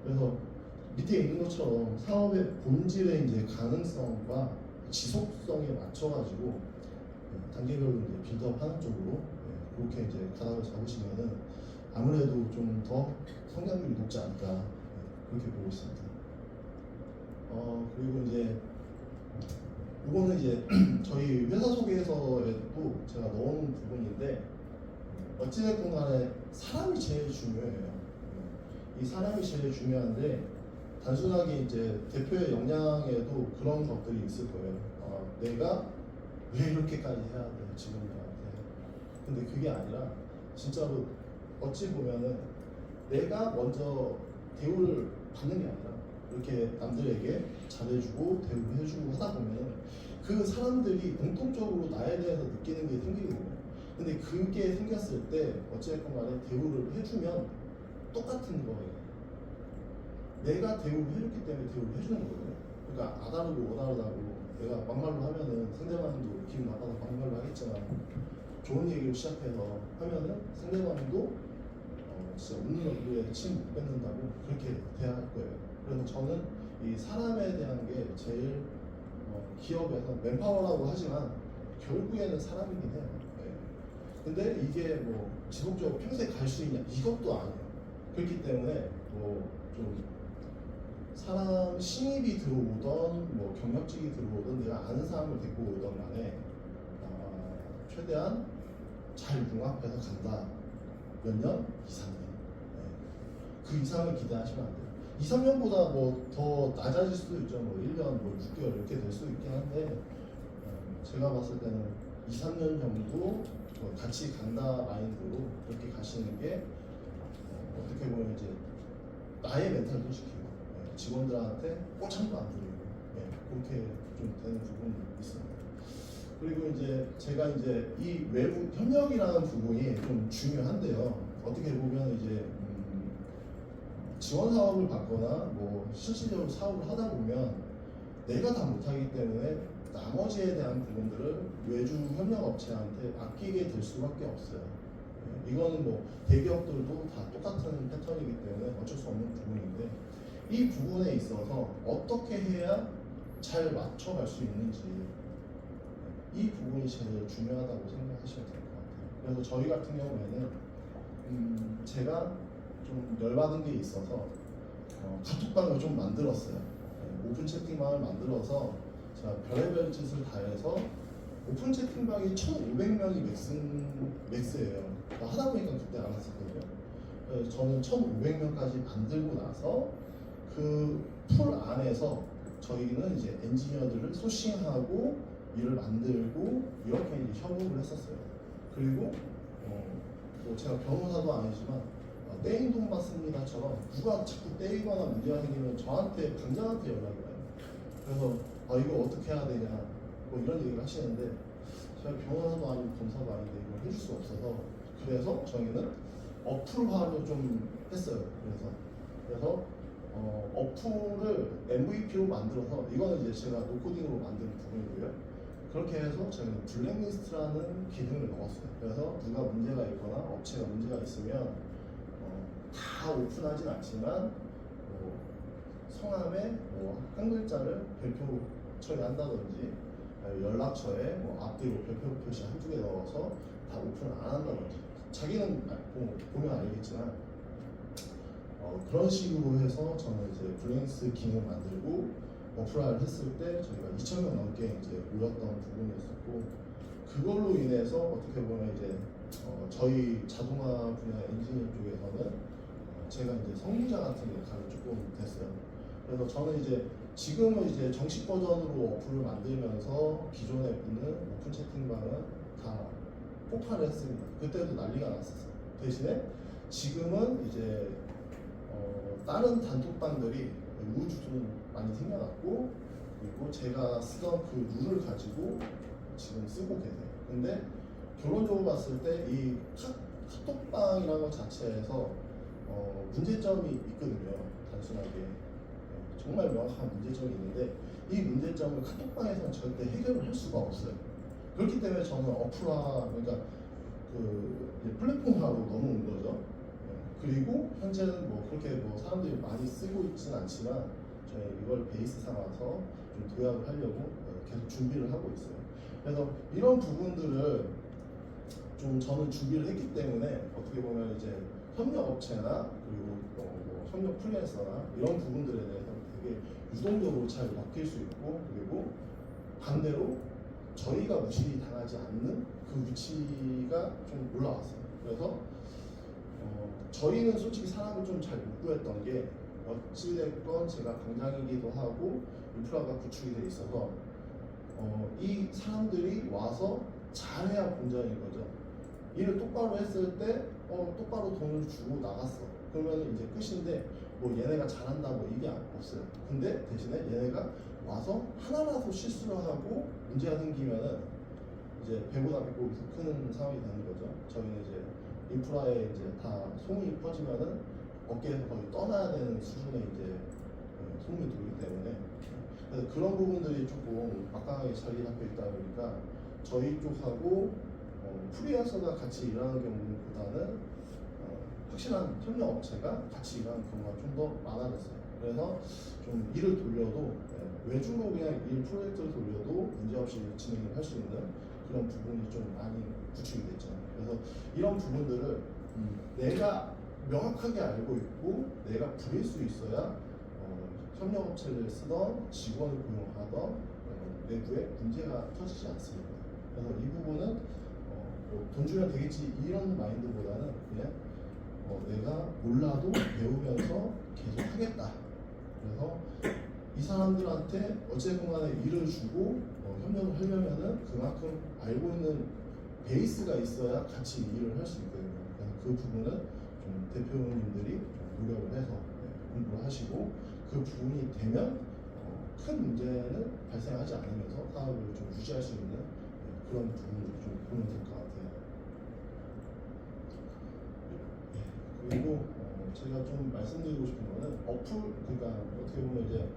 그래서 밑에 있는 것처럼 사업의 본질의 이제 가능성과 지속성에 맞춰가지고 단계별로 이제 빌드업하는 쪽으로 그렇게 이제 가닥을 잡으시면은 아무래도 좀 더 성장률이 높지 않을까 그렇게 보고 있습니다. 그리고 이제 이거는 이제 저희 회사 소개서에도 제가 넣은 부분인데, 어찌됐건 간에 사람이 제일 중요해요. 이 사람이 제일 중요한데, 단순하게 이제 대표의 역량에도 그런 것들이 있을 거예요. 내가 왜 이렇게까지 해야 돼, 직원들한테. 근데 그게 아니라 진짜로 어찌 보면은 내가 먼저 대우를 받는 게 아니라 이렇게 남들에게 잘해주고 대우를 해주고 하다 보면 그 사람들이 공통적으로 나에 대해서 느끼는 게 생기거든요. 근데 그게 생겼을 때 어찌됐건 간에 대우를 해주면 똑같은 거예요. 내가 대우를 해줬기 때문에 대우를 해주는 거거든요. 그러니까 아다르고 어다르다고 내가 막말로 하면은 상대방도 기분 나빠서 막말로 하겠지만, 좋은 얘기로 시작해서 하면은 상대방도 진짜 웃는 얼굴에 침 못 뱉는다고 그렇게 대할 거예요. 그래서 저는 이 사람에 대한 게 제일 기업에서 맨파워라고 하지만 결국에는 사람이긴 해요. 네. 근데 이게 뭐 지속적으로 평생 갈 수 있냐, 이것도 아니에요. 그렇기 때문에 뭐 좀 사람 신입이 들어오던 뭐 경력직이 들어오던 내가 아는 사람을 데리고 오던 간에 최대한 잘 융합해서 간다. 몇 년? 2, 3년. 네. 그 이상을 기대하시면 안 돼요. 2, 3년보다 뭐 더 낮아질 수도 있죠. 뭐 1년, 뭐 6개월 이렇게 될 수도 있긴 한데, 제가 봤을 때는 2, 3년 정도 같이 간다 마인드로 그렇게 가시는 게 어떻게 보면 이제 나의 멘탈도 지키고 직원들한테 꼬창도 안 부리고 그렇게 좀 되는 부분이 있습니다. 그리고 이제 제가 이제 이 외부 협력이라는 부분이 좀 중요한데요. 어떻게 보면 이제 지원 사업을 받거나 뭐 실질적으로 사업을 하다 보면 내가 다 못하기 때문에 나머지에 대한 부분들을 외주 협력 업체한테 맡기게 될 수밖에 없어요. 이거는 뭐 대기업들도 다 똑같은 패턴이기 때문에 어쩔 수 없는 부분인데 이 부분에 있어서 어떻게 해야 잘 맞춰갈 수 있는지 이 부분이 제일 중요하다고 생각하시면 될 것 같아요. 그래서 저희 같은 경우에는 제가 좀 열받은 게 있어서 카톡방을 좀 만들었어요. 오픈 채팅방을 만들어서 제가 별의별 짓을 다 해서 오픈 채팅방이 1,500명이 맥스예요. 하다 보니까 그때 알았었거든요. 그래서 저는 1,500명까지 만들고 나서 그 풀 안에서 저희는 이제 엔지니어들을 소싱하고 일을 만들고 이렇게 이제 협업을 했었어요. 그리고 뭐 제가 변호사도 아니지만 떼인 돈 받습니다처럼 누가 자꾸 떼이거나 문제가 생기면 저한테 강장한테 연락이 와요. 그래서 이거 어떻게 해야 되냐 뭐 이런 얘기를 하시는데 제가 변호사도 아니고 검사도 아닌데 이걸 해줄 수 없어서 그래서 저희는 어플화를 좀 했어요. 그래서 어플을 MVP로 만들어서 이거는 이제 제가 노코딩으로 만든 부분이고요. 그렇게 해서 저희는 블랙리스트라는 기능을 넣었어요. 그래서 누가 문제가 있거나 업체가 문제가 있으면 다 오픈하진 않지만 성함에 한 글자를 별표 처리한다든지 연락처에 앞뒤로 별표 표시 한두 개 넣어서 다 오픈을 안 한다든지 자기는 보면 알겠지만 그런 식으로 해서 저는 이제 블랙리스트 기능 만들고 어플화를 했을 때 저희가 2,000명 넘게 이제 모였던 부분이었었고 그걸로 인해서 어떻게 보면 이제 저희 자동화 분야 엔지니어 쪽에서는 제가 이제 성공자 같은 역할을 조금 됐어요. 그래서 저는 이제 지금은 이제 정식 버전으로 어플을 만들면서 기존에 있는 오픈 채팅방은 다 폭발을 했습니다. 그때도 난리가 났었어요. 대신에 지금은 이제 다른 단톡방들이 우주 좀 많이 생겨났고 그리고 제가 쓰던 그 룰을 가지고 지금 쓰고 계세요. 근데 결론적으로 봤을 때 이 카톡방이라는 것 자체에서 문제점이 있거든요. 단순하게 정말 명확한 문제점이 있는데 이 문제점을 카톡방에서는 절대 해결을 할 수가 없어요. 그렇기 때문에 저는 어플화 그러니까 그 플랫폼화로 넘어온 거죠. 그리고 현재는 뭐 그렇게 뭐 사람들이 많이 쓰고 있지는 않지만 저희 이걸 베이스 삼아서 좀 도약을 하려고 계속 준비를 하고 있어요. 그래서 이런 부분들을 좀 저는 준비를 했기 때문에 어떻게 보면 이제 협력 업체나 그리고 뭐 협력 프리랜서나 이런 부분들에 대해서 되게 유동적으로 잘 맡길 수 있고 그리고 반대로 저희가 무시당하지 않는 그 위치가 좀 올라왔어요. 그래서 저희는 솔직히 사람을 좀 잘 못 구했던 게 어찌됐건 제가 강장이기도 하고 인프라가 구축이 돼 있어서 이 사람들이 와서 잘해야 본전인 거죠. 일을 똑바로 했을 때 똑바로 돈을 주고 나갔어. 그러면 이제 끝인데 뭐 얘네가 잘한다 뭐 이게 없어요. 근데 대신에 얘네가 와서 하나라도 실수를 하고 문제가 생기면은 이제 배보다 배꼽이 더 큰 상황이 되는 거죠. 저희는 이제 인프라에 이제 다 소문이 퍼지면은 업계에서 거의 떠나야 되는 수준의 이제 소문이 돌기 때문에 그래서 그런 부분들이 조금 막강하게 자리 잡혀 있다 보니까 저희 쪽하고 프리랜서가 같이 일하는 경우보다는 확실한 협력 업체가 같이 일하는 경우가 좀 더 많아졌어요. 그래서 좀 일을 돌려도 외주로 그냥 일 프로젝트를 돌려도 문제없이 진행을 할 수 있는 그런 부분이 좀 많이 구축이 됐죠. 그래서 이런 부분들을 내가 명확하게 알고 있고 내가 부릴 수 있어야 협력업체를 쓰던 직원을 고용하던 내부에 문제가 터지지 않습니다. 그래서 이 부분은 돈 주면 되겠지 이런 마인드보다는 그냥 내가 몰라도 배우면서 계속 하겠다. 그래서 이 사람들한테 어쨌든 간에 일을 주고 협력을 하려면은 그만큼 알고 있는 베이스가 있어야 같이 일을 할 수 있거든요. 그래서 그 부분은 좀 대표님들이 좀 노력을 해서 공부를 하시고 그 부분이 되면 큰 문제는 발생하지 않으면서 사업을 좀 유지할 수 있는 그런 부분을 좀 보면 될 것 같아요. 그리고 제가 좀 말씀드리고 싶은 거는 그러니까 어떻게 보면 이제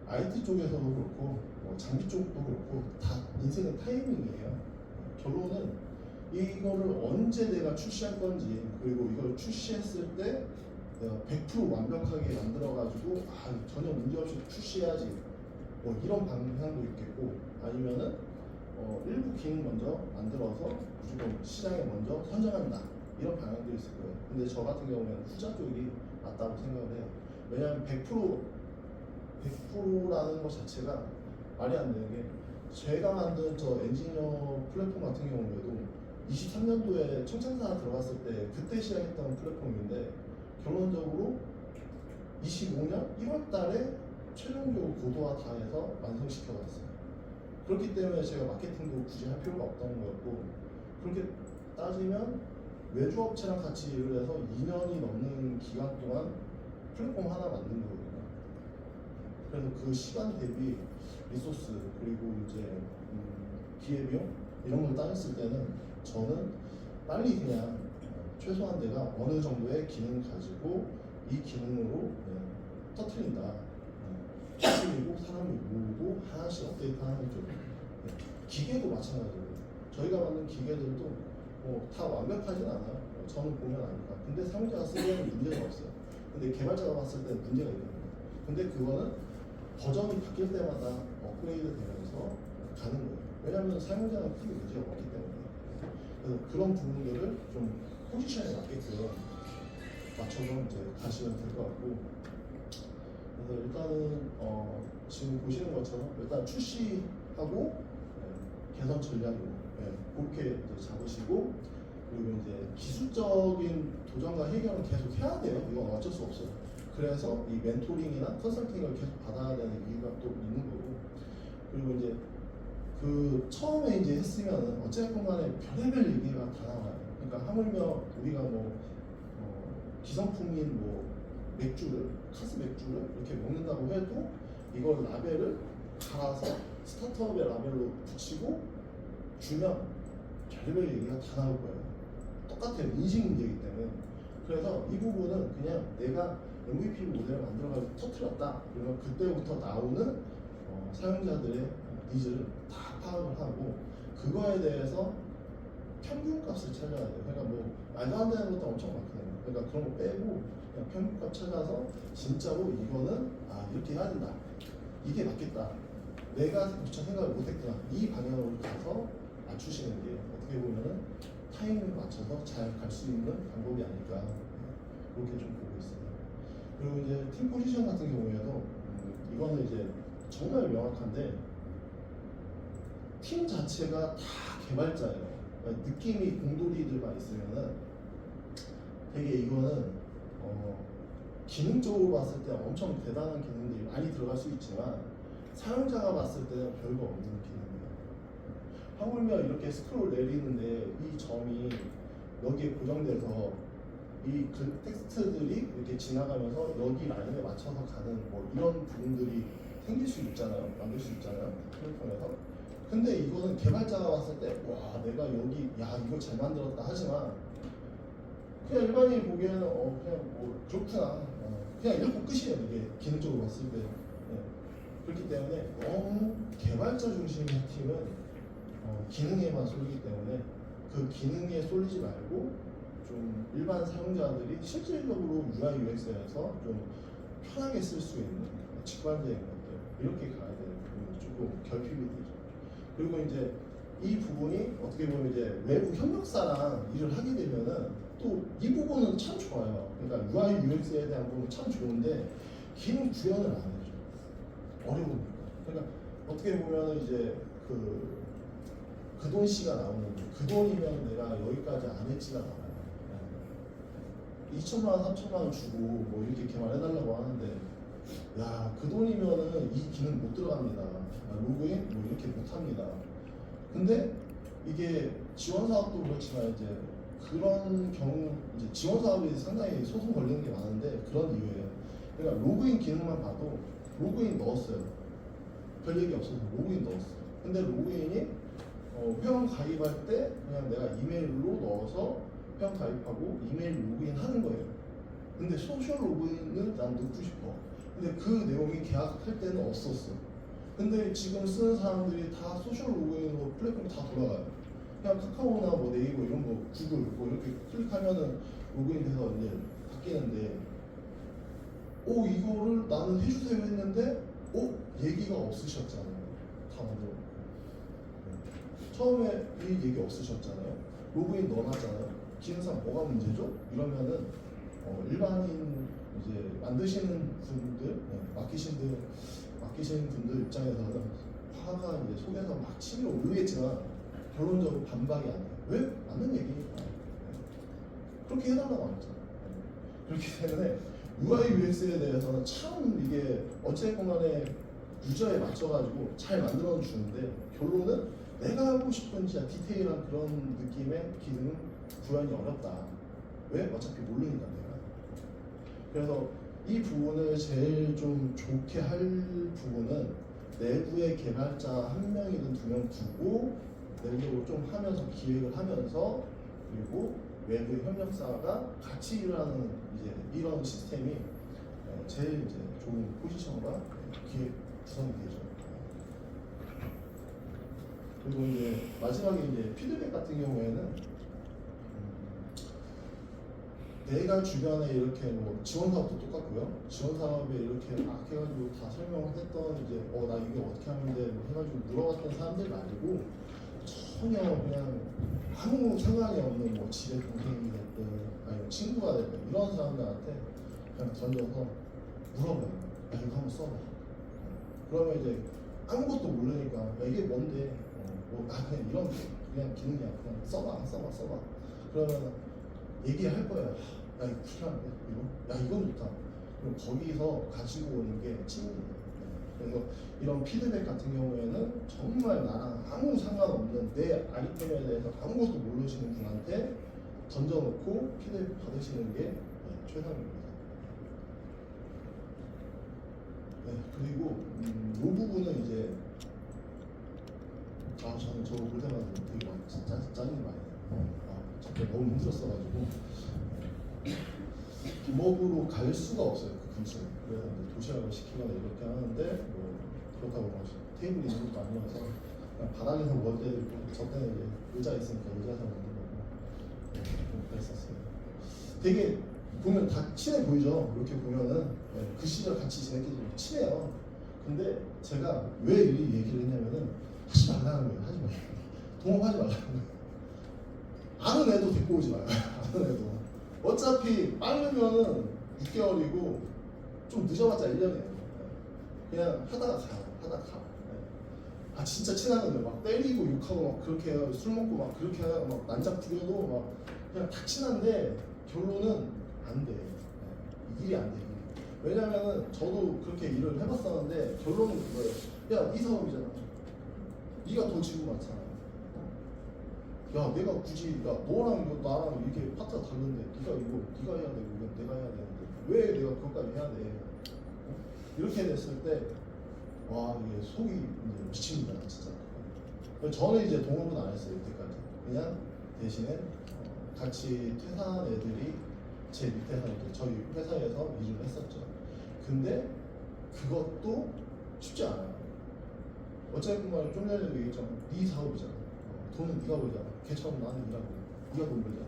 IT 쪽에서도 그렇고 장비 쪽도 그렇고 다 인생은 타이밍이에요. 결론은 이거를 언제 내가 출시할 건지, 그리고 이걸 출시했을 때 내가 100% 완벽하게 만들어가지고 전혀 문제없이 출시해야지 뭐 이런 방향도 있겠고, 아니면은 일부 기능 먼저 만들어서 무조건 시장에 먼저 선정한다, 이런 방향도 있을 거예요. 근데 저 같은 경우에는 후자 쪽이 맞다고 생각을 해요. 왜냐하면 100%라는 것 자체가 말이 안 되는 게, 제가 만든 저 엔지니어 플랫폼 같은 경우에도 23년도에 청창사 들어갔을 때 그때 시작했던 플랫폼인데, 결론적으로 25년 1월 달에 최종적으로 고도화 다 해서 완성시켜놨어요. 그렇기 때문에 제가 마케팅도 굳이 할 필요가 없던 거였고, 그렇게 따지면 외주업체랑 같이 일을 해서 2년이 넘는 기간 동안 플랫폼 하나 만든 거거든요. 그래서 그 시간 대비 리소스, 그리고 이제 기회비용 이런 걸 따졌을 때는 저는 빨리 그냥 최소한 내가 어느 정도의 기능을 가지고 이 기능으로 터트린다. 터트리고 사람을 모으고 하나씩 업데이트하는 쪽. 기계도 마찬가지예요. 저희가 만든 기계들도 다 완벽하진 않아요. 저는 보면 아니까. 근데 사용자가 쓰기에는 문제가 없어요. 근데 개발자가 봤을 때 문제가 있는 거예요. 근데 그거는 버전이 바뀔 때마다 업그레이드 되면서 가는 거예요. 왜냐하면 사용자는 크게 문제가 없기 때문에. 그래서 그런 부분들을 좀 포지션에 맞게끔 맞춰서 이제 가시면 될 것 같고, 그래서 일단은 지금 보시는 것처럼 일단 출시하고 개선 전략으로 그렇게 이제 잡으시고, 그리고 이제 기술적인 도전과 해결은 계속 해야 돼요. 이건 어쩔 수 없어요. 그래서 이 멘토링이나 컨설팅을 계속 받아야 되는 이유가 또 있는 거고, 그리고 이제 그 처음에 이제 했으면 어쨌건 간에 별의별 얘기가 다 나와요. 그러니까 하물며 우리가 기성품인 맥주를, 카스 맥주를 이렇게 먹는다고 해도 이걸 라벨을 갈아서 스타트업의 라벨로 붙이고 주면 별의별 얘기가 다 나올 거예요. 똑같아요. 인식 문제이기 때문에. 그래서 이 부분은 그냥 내가 MVP 모델을 만들어가지고 터뜨렸다, 그러면 그때부터 나오는 사용자들의 니즈를 다 파악을 하고, 그거에 대해서 평균값을 찾아야 돼요. 그러니까 말도 안 되는 것도 엄청 많거든요. 그러니까 그런 거 빼고 그냥 평균값 찾아서 진짜로 이거는 이렇게 해야 된다, 이게 맞겠다, 내가 미처 생각을 못했구나, 이 방향으로 가서 맞추시는 게 어떻게 보면은 타이밍을 맞춰서 잘 갈 수 있는 방법이 아닐까, 그렇게 좀 보고 있습니다. 그리고 이제 팀 포지션 같은 경우에도 이거는 이제 정말 명확한데, 팀 자체가 다 개발자예요. 그러니까 느낌이 공돌이들만 있으면은 되게 이거는 기능적으로 봤을 때 엄청 대단한 기능들이 많이 들어갈 수 있지만 사용자가 봤을 때는 별거 없는 기능이에요. 하물며 이렇게 스크롤 내리는데 이 점이 여기에 고정돼서 이 텍스트들이 이렇게 지나가면서 여기 라인에 맞춰서 가는 이런 부분들이 생길 수 있잖아요. 만들 수 있잖아요. 플랫폼에서. 근데 이거는 개발자가 봤을 때 와, 내가 여기 이거 잘 만들었다 하지만 그냥 일반인이 보기에는 그냥 그렇구나, 그냥 이렇게 끝이에요. 이게 기능적으로 봤을 때. 그렇기 때문에 너무 개발자 중심의 팀은 기능에만 쏠리기 때문에 그 기능에 쏠리지 말고 좀 일반 사용자들이 실질적으로 UI UX에서 좀 편하게 쓸 수 있는 직관적인 것들, 이렇게 가야 되는 부분이 조금 결핍이 되죠. 그리고 이제 이 부분이 어떻게 보면 이제 외부 협력사랑 일을 하게 되면은 또 이 부분은 참 좋아요. 그러니까 UI UX에 대한 부분은 참 좋은데 기능 구현을 안 해줘. 어려우니까. 그러니까 어떻게 보면 이제 그 돈 씨가 나오는 거, 그 돈이면 내가 여기까지 안 했지가 않아요. 2천만 원, 3천만 원 주고 이렇게 개발해달라고 하는데, 그 돈이면은 이 기능 못 들어갑니다. 로그인 이렇게 못 합니다. 근데 이게 지원 사업도 그렇지만 이제 그런 경우 이제 지원 사업이 상당히 소송 걸리는 게 많은데 그런 이유예요. 그러니까 로그인 기능만 봐도 로그인 넣었어요. 별 얘기 없어서 로그인 넣었어요. 근데 로그인이 회원 가입할 때 그냥 내가 이메일로 넣어서 회원 가입하고 이메일 로그인 하는 거예요. 근데 소셜 로그인은 난 넣고 싶어. 근데 그 내용이 계약할 때는 없었어. 근데 지금 쓰는 사람들이 다 소셜 로그인으로 플랫폼이 다 돌아가요. 그냥 카카오나 뭐 네이버 이런 거, 구글 뭐 이렇게 클릭하면은 로그인돼서 이제 바뀌는데, 이거를 나는 해주세요 했는데, 얘기가 없으셨잖아요. 다 만들어. 처음에 이 얘기 없으셨잖아요. 로그인 넣어놨잖아요. 기능상 뭐가 문제죠? 이러면은 일반인 이제 만드시는 분들, 맡기시는 분들 입장에서는 화가 이제 속에서 막 치밀어 오르겠지만 결론적으로 반박이 안 해요. 왜? 맞는 얘기니까. 그렇게 해달라고 안 했잖아요. 그렇기 때문에 UI UX에 대해서는 참 이게 어쨌건 간에 유저에 맞춰가지고 잘 만들어 주는데, 결론은 내가 하고 싶은 진짜 디테일한 그런 느낌의 기능은 구현이 어렵다. 왜? 어차피 모르니까 내가. 그래서 이 부분을 제일 좀 좋게 할 부분은 내부의 개발자 한 명이든 두 명 두고 내부적으로 좀 하면서 기획을 하면서, 그리고 외부의 협력사가 같이 일하는 이제 이런 시스템이 제일 이제 좋은 포지션과 기획 구성이 되죠. 그리고 이제 마지막에 이제 피드백 같은 경우에는 내가 주변에 이렇게 뭐 지원 사업도 똑같고요. 지원 사업에 이렇게 막 해가지고 다 설명했던 이제 나 이게 어떻게 하면 돼 뭐 해가지고 물어봤던 사람들 말고, 전혀 그냥 아무 상관이 없는 뭐 집에 동생이 됐든 아니면 친구가 됐든 이런 사람들한테 그냥 던져서 물어봐요. 야, 이거 한번 써봐. 그러면 이제 아무것도 모르니까 야, 이게 뭔데? 그냥 이런 그냥 기능이야. 그냥 써봐. 그러면 얘기할 거야. 야, 이거 필요한데 이거? 야, 이건 좋다. 그럼 거기서 가지고 오는 게 찐이에요. 그래서 이런 피드백 같은 경우에는 정말 나랑 아무 상관없는 내 아이템에 대해서 아무것도 모르시는 분한테 던져놓고 피드백 받으시는 게 최선입니다. 네, 그리고 이 부분은 이제 저는 저거 볼 때마다 되게 많이 짜증이 많이 나요. 진짜 너무 힘들었어가지고 부업으로 갈 수가 없어요. 그 근처에. 그래서 이제 도시락을 시키거나 이렇게 하는데 뭐 그렇다고 막 테이블이 있는 것도 아니어서 그냥 바닥에서 먹을 때도 있고, 저 때는 이제 의자 있으니까 의자에서 먹는 거고 좀 그랬었어요. 되게 보면 다 친해 보이죠. 이렇게 보면은 그 시절 같이 지냈기 때문에 친해요. 근데 제가 왜 이 얘기를 했냐면은 하지 말라는 거예요. 하지 말라는 거예요. 동업하지 말라는 거예요. 아는 애도 데리고 오지 마요. 아는 애도. 어차피 빠르면은 6개월이고 좀 늦어봤자 1년이에요. 그냥 하다가 가요. 진짜 친한 애들 막 때리고 욕하고 막 그렇게 해요. 술 먹고 막 그렇게 하다가 막 난장 부려도 막 그냥 다 친한데 결론은 안 돼. 일이 안 돼. 왜냐면은 저도 그렇게 일을 해봤었는데 결론은 그거예요. 야, 네 사업이잖아. 네가 더 지분 많잖아. 야, 내가 굳이 너랑 나랑 이렇게 파트가 다른데 네가 해야 되고 이건 내가 해야 되는데 왜 내가 그것까지 해야 돼? 이렇게 됐을 때 이게 속이 이제 미칩니다, 진짜. 저는 이제 동업은 안 했어요, 이때까지. 그냥 대신에 같이 퇴사한 애들이 제 밑에서 이제 저희 회사에서 일을 했었죠. 근데 그것도 쉽지 않아요. 어쨌든 간에 좀 전에 얘기했잖아. 네 사업이잖아. 돈은 네가 벌잖아. 걔처럼 나는 일하고 네가 돈 벌잖아.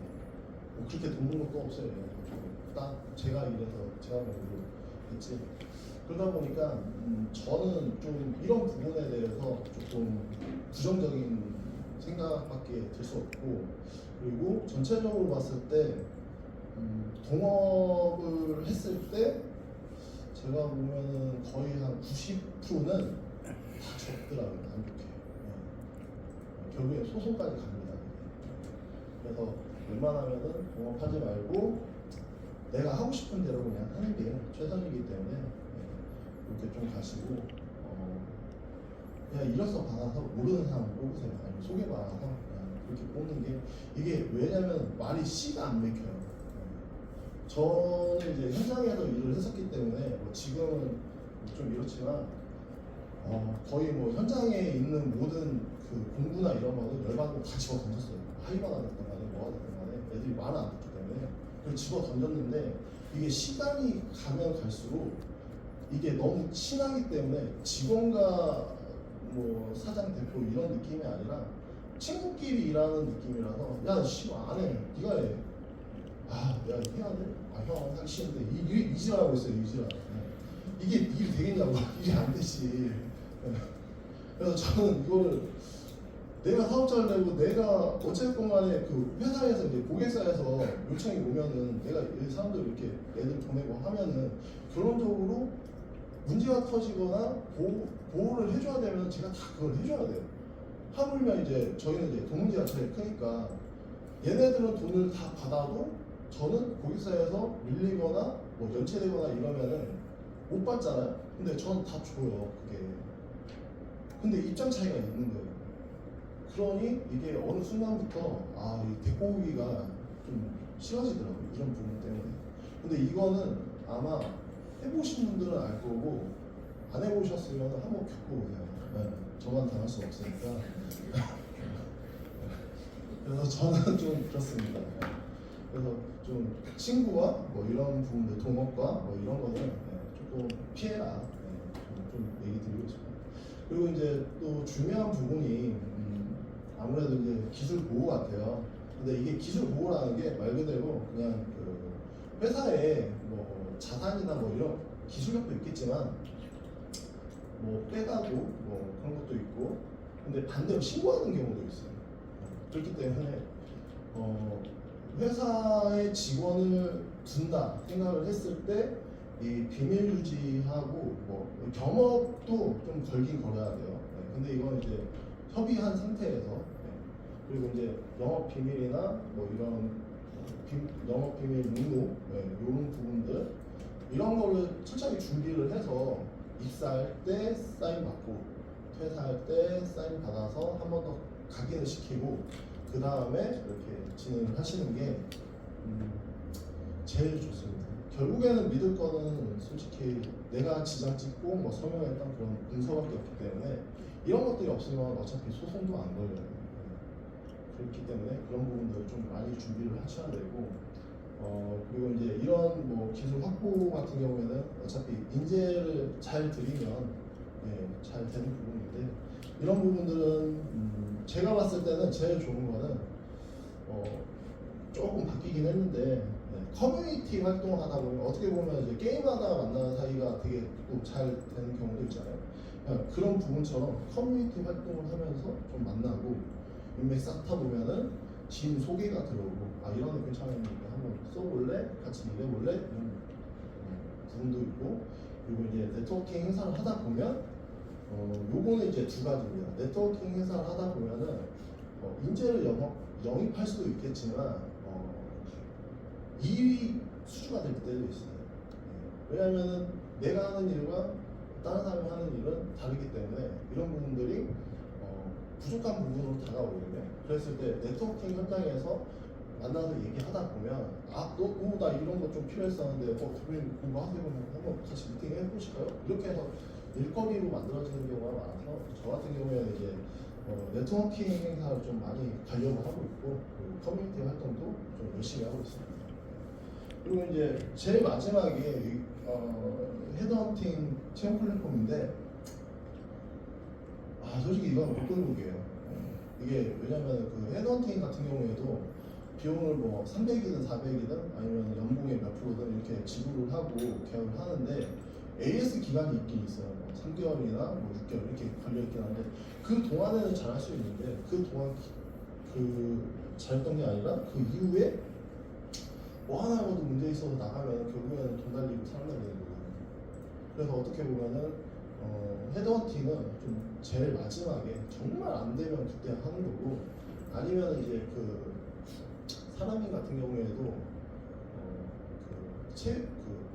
뭐 그렇게 돈 버는 것도 없어요. 딱 제가 일해서 제가 먹으로 했지. 그러다 보니까 저는 좀 이런 부분에 대해서 조금 부정적인 생각밖에 들 수 없고, 그리고 전체적으로 봤을 때 동업을 했을 때 제가 보면은 거의 한 90%는 다 적더라고요. 안 좋게. 결국에 소송까지 갑니다. 그래서 웬만하면은 동업하지 말고 내가 하고 싶은 대로 그냥 하는 게 최선이기 때문에 이렇게 좀 가시고 그냥 이력서 받아서 모르는 사람 뽑으세요. 아니면 소개받아서 그냥 그렇게 뽑는 게, 이게 왜냐면 말이 씨가 안 맥혀요. 저는 이제 현장에서 일을 했었기 때문에 뭐 지금은 좀 이렇지만 거의 뭐 현장에 있는 모든 그 그 공부나 이런 거는 열받고 다 집어 던졌어요. 하이바가 됐든 간에 뭐가 됐든 간에 애들이 말 안 듣기 때문에 그걸 집어 던졌는데 이게 시간이 가면 갈수록 이게 너무 친하기 때문에 직원과 뭐 사장 대표 이런 느낌이 아니라 친구끼리 일하는 느낌이라서 야 씨 안 해. 네가 해. 아 내가 해야 돼? 아형 하기 싫은데 이 지랄하고 있어요. 이 지랄. 이게 일이 되겠냐고. 일이 안 되지. 그래서 저는 이걸 내가 사업자를 내고 내가 어쨌건 간에 그 회사에서 이제 고객사에서 요청이 오면은 내가 이 사람들 이렇게 애들 보내고 하면은 결론적으로 문제가 터지거나 보호를 해줘야 되면 제가 다 그걸 해줘야 돼요. 하물며 이제 저희는 이제 돈 문제가 제일 크니까 얘네들은 돈을 다 받아도 저는 고객사에서 밀리거나 뭐 연체되거나 이러면은 못 받잖아요. 근데 저는 다 줘요. 그게. 근데 입장 차이가 있는 거예요. 그러니 이게 어느 순간부터 이 대꼬기가 좀 싫어지더라고요. 이런 부분 때문에. 근데 이거는 아마 해보신 분들은 알 거고 안 해보셨으면 한번 겪어보세요. 네, 저만 당할 수 없으니까. 그래서 저는 좀 그렇습니다. 그래서 좀 친구와 뭐 이런 부분들, 동업과 뭐 이런 거는 조금 피해라. 좀 얘기 드리고 싶어요. 그리고 이제 또 중요한 부분이 아무래도 이제 기술 보호 같아요. 근데 이게 기술 보호라는 게 말 그대로 그냥 그 회사에 뭐 자산이나 뭐 이런 기술력도 있겠지만 뭐 빼가고 뭐 그런 것도 있고 근데 반대로 신고하는 경우도 있어요. 그렇기 때문에 회사에 직원을 둔다 생각을 했을 때 이 비밀 유지하고 뭐 경업도 좀 걸긴 걸어야 돼요. 근데 이건 이제 협의한 상태에서 그리고 이제 영업 비밀이나 뭐 이런 영업 비밀 목록 이런 부분들 이런 거를 철저하게 준비를 해서 입사할 때 사인 받고 퇴사할 때 사인 받아서 한 번 더 각인을 시키고 그 다음에 이렇게 진행을 하시는 게 제일 좋습니다. 결국에는 믿을 거는 솔직히 내가 지장 찍고 뭐 서명했던 그런 문서밖에 없기 때문에 이런 것들이 없으면 어차피 소송도 안 걸려요. 그렇기 때문에 그런 부분들 좀 많이 준비를 하셔야 되고 그리고 이제 이런 뭐 기술 확보 같은 경우에는 어차피 인재를 잘 들이면 잘 되는 부분인데 이런 부분들은 제가 봤을 때는 제일 좋은 거는 조금 바뀌긴 했는데 커뮤니티 활동을 하다 보면 어떻게 보면 이제 게임하다 만나는 사이가 되게 또 잘 되는 경우도 있잖아요. 그런 부분처럼 커뮤니티 활동을 하면서 좀 만나고 인맥 쌓다 보면은 진 소개가 들어오고 이런 애 괜찮으니까 한번 써볼래? 같이 일해볼래? 이런 부분도 있고 그리고 이제 네트워킹 행사를 하다 보면 요거는 이제 두 가지입니다. 네트워킹 행사를 하다 보면은 인재를 영입할 수도 있겠지만 2위 수주가 될 때도 있어요. 왜냐하면은 내가 하는 일과 다른 사람이 하는 일은 다르기 때문에 이런 부분들이 부족한 부분으로 다가오거든요. 그랬을 때 네트워킹 현장에서 만나서 얘기하다 보면 나 이런 거 좀 필요했었는데 대표님 공부하세요. 한번 같이 미팅 해보실까요? 이렇게 해서 일거리로 만들어지는 경우가 많아서 저 같은 경우에는 이제 네트워킹 행사를 좀 많이 가려고 하고 있고 그리고 커뮤니티 활동도 좀 열심히 하고 있습니다. 그리고 이제 제일 마지막에 헤드헌팅 체험 플랫폼인데 솔직히 이건 목돈국이에요. 이게 왜냐면 그 헤드헌팅 같은 경우에도 비용을 뭐 300이든 400이든 아니면 연봉의 몇 프로든 이렇게 지불을 하고 계약을 하는데 AS 기간이 있긴 있어요. 뭐 3개월이나 뭐 6개월 이렇게 걸려있긴 한데 그 동안에는 잘 할 수 있는데 그 동안 잘했던 게 아니라 그 이후에 뭐 하나라도 문제 있어서 나가면 결국에는 돈 달리고 살아나야 되는 거거든요. 그래서 어떻게 보면은 헤드헌팅은 좀 제일 마지막에 정말 안 되면 그때 하는 거고 아니면 이제 그 사람인 같은 경우에도